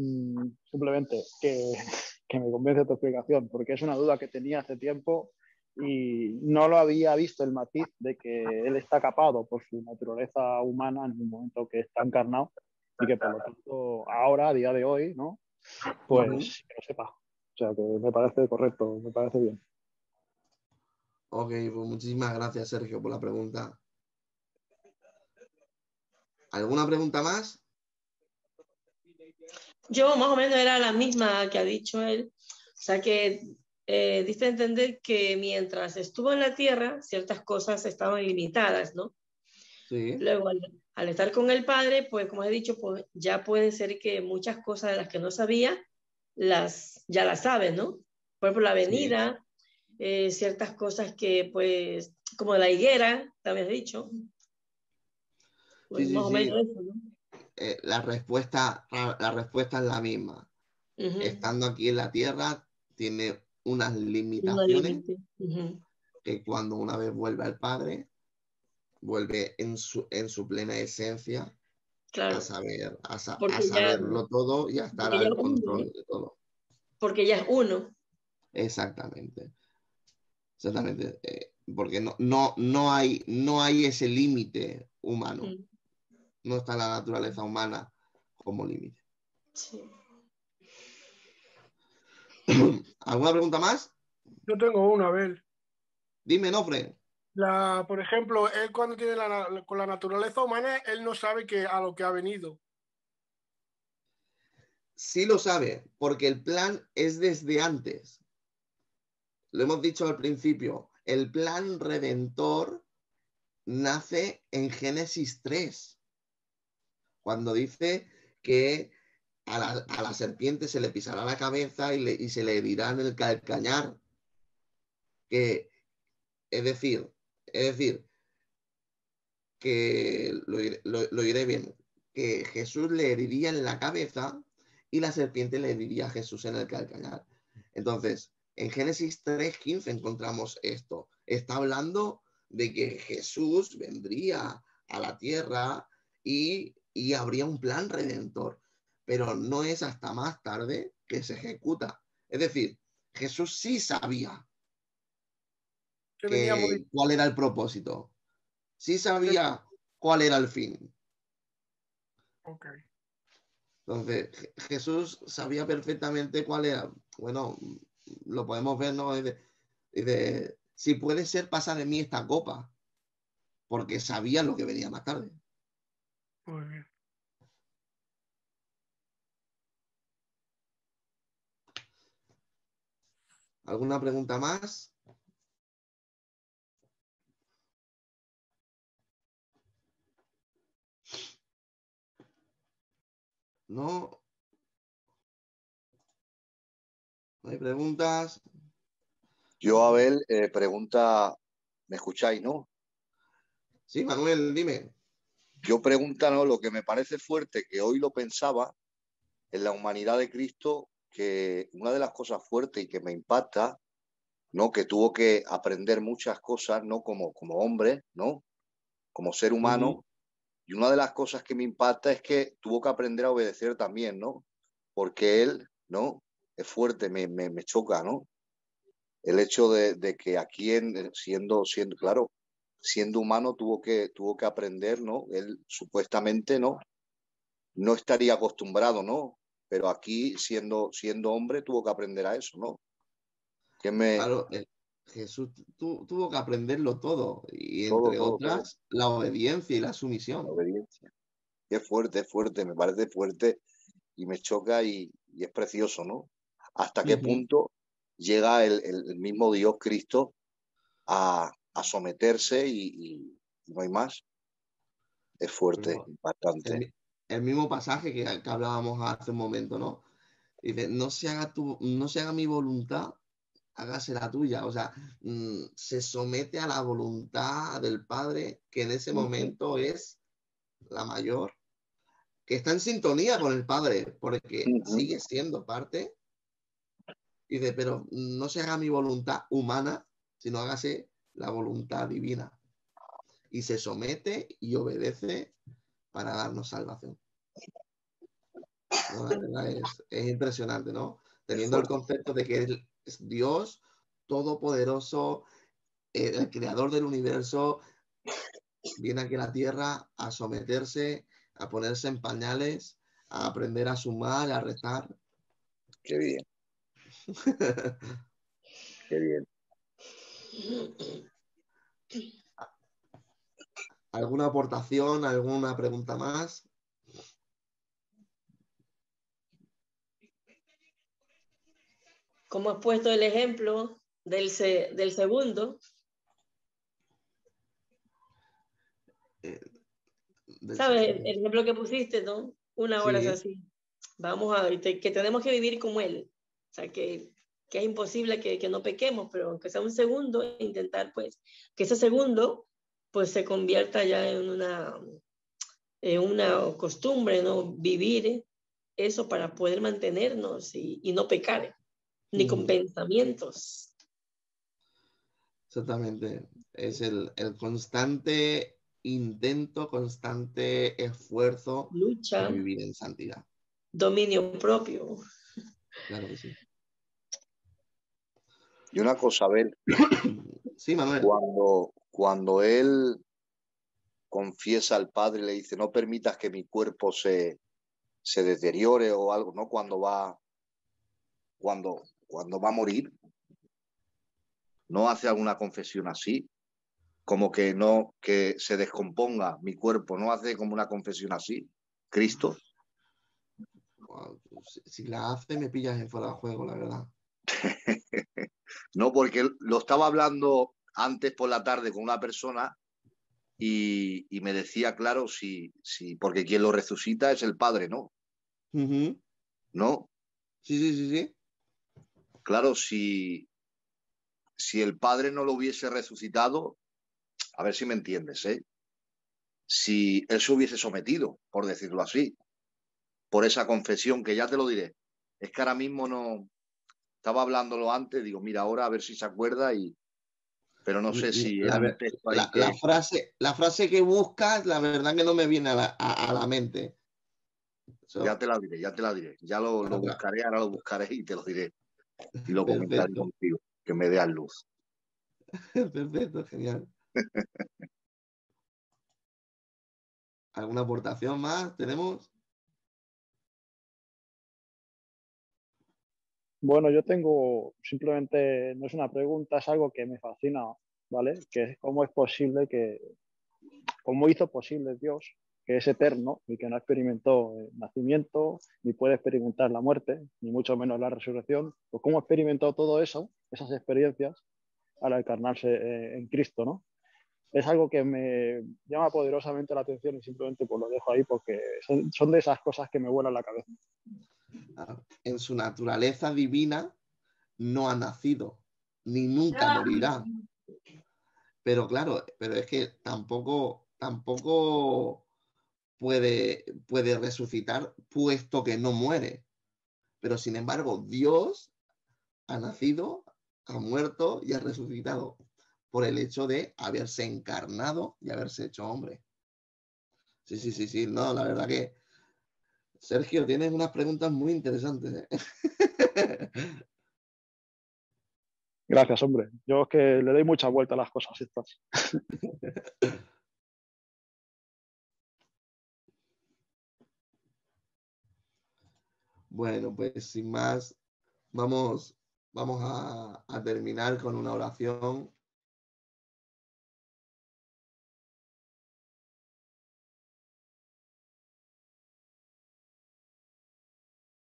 simplemente que me convence tu explicación, porque es una duda que tenía hace tiempo y no lo había visto el matiz de que él está capado por su naturaleza humana en el momento que está encarnado y que por lo tanto ahora, a día de hoy, ¿no? Pues que lo sepa. O sea que me parece correcto, me parece bien. Ok, pues muchísimas gracias, Sergio, por la pregunta. ¿Alguna pregunta más? Yo más o menos era la misma que ha dicho él. O sea que diste a entender que mientras estuvo en la tierra, ciertas cosas estaban limitadas, ¿no? Sí. Luego, al estar con el padre, pues como he dicho, pues ya puede ser que muchas cosas de las que no sabía, ya las sabe, ¿no? Por ejemplo, la venida, ciertas cosas que, pues, como la higuera, también has dicho. Pues Sí, más o sí. menos eso, ¿no? La respuesta es la misma. Estando aquí en la Tierra, tiene unas limitaciones que cuando una vez vuelve al Padre, vuelve en su plena esencia, claro, a porque saberlo todo y a estar al control de todo. Porque ya es uno. Exactamente. Exactamente. Porque no hay ese límite humano. No está la naturaleza humana como límite. Sí. ¿Alguna pregunta más? Yo tengo una, a ver. Dime, Nofre. Por ejemplo, él cuando tiene con la naturaleza humana, él no sabe a lo que ha venido. Sí lo sabe, porque el plan es desde antes. lo hemos dicho al principio, el plan redentor nace en Génesis 3, cuando dice que a la serpiente se le pisará la cabeza y se le herirá en el calcañar. Que, es decir, que lo diré bien, que Jesús le heriría en la cabeza y la serpiente le heriría a Jesús en el calcañar. Entonces, en Génesis 3:15 encontramos esto. Está hablando de que Jesús vendría a la tierra y habría un plan redentor, pero no es hasta más tarde que se ejecuta. Es decir, Jesús sí sabía cuál era el propósito. Sí sabía cuál era el fin. Okay. Entonces, Jesús sabía perfectamente cuál era. Bueno, lo podemos ver, ¿no? Si puede ser, pasa de mí esta copa, porque sabía lo que venía más tarde. Muy bien. ¿Alguna pregunta más? ¿No? ¿No hay preguntas? Yo, Abel, pregunta, ¿me escucháis, no? Sí, Manuel, dime. Yo pregunta, ¿no? Lo que me parece fuerte, que hoy lo pensaba, en la humanidad de Cristo, que una de las cosas fuertes y que me impacta, ¿no? Que tuvo que aprender muchas cosas, ¿no? Como hombre, ¿no? Como ser humano. Y una de las cosas que me impacta es que tuvo que aprender a obedecer también, ¿no? Porque él, ¿no? Es fuerte, me choca, ¿no? El hecho de que aquí, siendo, claro, siendo humano, tuvo que aprender, ¿no? Él supuestamente, ¿no? No estaría acostumbrado, ¿no? Pero aquí, siendo hombre, tuvo que aprender a eso, ¿no? Claro, Jesús tuvo que aprenderlo todo, y Todo, entre otras, la obediencia y la sumisión. La obediencia. Es fuerte, me parece fuerte y me choca y es precioso, ¿no? ¿Hasta qué punto llega el mismo Dios Cristo a someterse y no hay más? Es fuerte, Bueno, impactante. el mismo pasaje que hablábamos hace un momento, ¿no? Dice, no se haga mi voluntad, hágase la tuya. O sea, se somete a la voluntad del Padre, que en ese momento es la mayor, que está en sintonía con el Padre, porque sigue siendo parte. Dice, pero no se haga mi voluntad humana, sino hágase la voluntad divina. Y se somete y obedece para darnos salvación. No, la verdad es impresionante, ¿no? Teniendo el concepto de que Él es Dios todopoderoso, el creador del universo, viene aquí a la tierra a someterse, a ponerse en pañales, a aprender a sumar, a restar. Qué bien. Qué bien. ¿Alguna aportación, alguna pregunta más? Como has puesto el ejemplo del segundo. ¿Sabes? El ejemplo que pusiste, ¿no? Una hora es así. Vamos a ver, que tenemos que vivir como Él. O sea, que es imposible que no pequemos, pero aunque sea un segundo, intentar pues que ese segundo pues se convierta ya en una costumbre, ¿no? Vivir eso para poder mantenernos y no pecar, ni con pensamientos. Exactamente. Es el constante intento, constante esfuerzo Lucha, de vivir en santidad. dominio propio. Claro que sí. Y una cosa, Abel. Sí, Manuel. Cuando él confiesa al Padre, le dice, no permitas que mi cuerpo se deteriore o algo, ¿no? Cuando va a morir, no hace alguna confesión así, como que no, que se descomponga mi cuerpo, no hace como una confesión así, Cristo. Wow, si la hace me pillas en fuera de juego, la verdad. No, porque lo estaba hablando antes por la tarde con una persona y me decía, claro, porque quien lo resucita es el Padre, ¿no? Ujú. ¿No? Sí, sí, sí, sí. Claro, si el Padre no lo hubiese resucitado, a ver si me entiendes, ¿eh? Si él se hubiese sometido, por decirlo así, por esa confesión, que ya te lo diré. Es que ahora mismo no, estaba hablándolo antes, digo, mira, ahora a ver si se acuerda, pero no sé si La, hay un ver- texto ahí la frase que buscas, la verdad que no me viene a la mente. ya So, te la diré, ya te la diré. Ya lo buscaré, ahora lo buscaré y te lo diré. Y lo comentaré perfecto, contigo, que me veas luz. perfecto, genial. ¿Alguna aportación más tenemos? Bueno, yo tengo simplemente, no es una pregunta, es algo que me fascina, ¿vale? Que es cómo es posible cómo hizo posible Dios, que es eterno y que no experimentó el nacimiento, ni puede experimentar la muerte, ni mucho menos la resurrección, pues cómo experimentó todo eso, esas experiencias, al encarnarse en Cristo, ¿no? Es algo que me llama poderosamente la atención y simplemente pues lo dejo ahí porque son de esas cosas que me vuelan la cabeza. En su naturaleza divina no ha nacido, ni nunca morirá. Pero claro, pero es que tampoco puede resucitar puesto que no muere. Pero sin embargo, Dios ha nacido, ha muerto y ha resucitado por el hecho de haberse encarnado y haberse hecho hombre. Sí, sí, sí, sí. No, la verdad que, Sergio, tienes unas preguntas muy interesantes, ¿eh? Gracias, hombre. Yo es que le doy mucha vuelta a las cosas estas. Bueno, pues sin más, vamos a terminar con una oración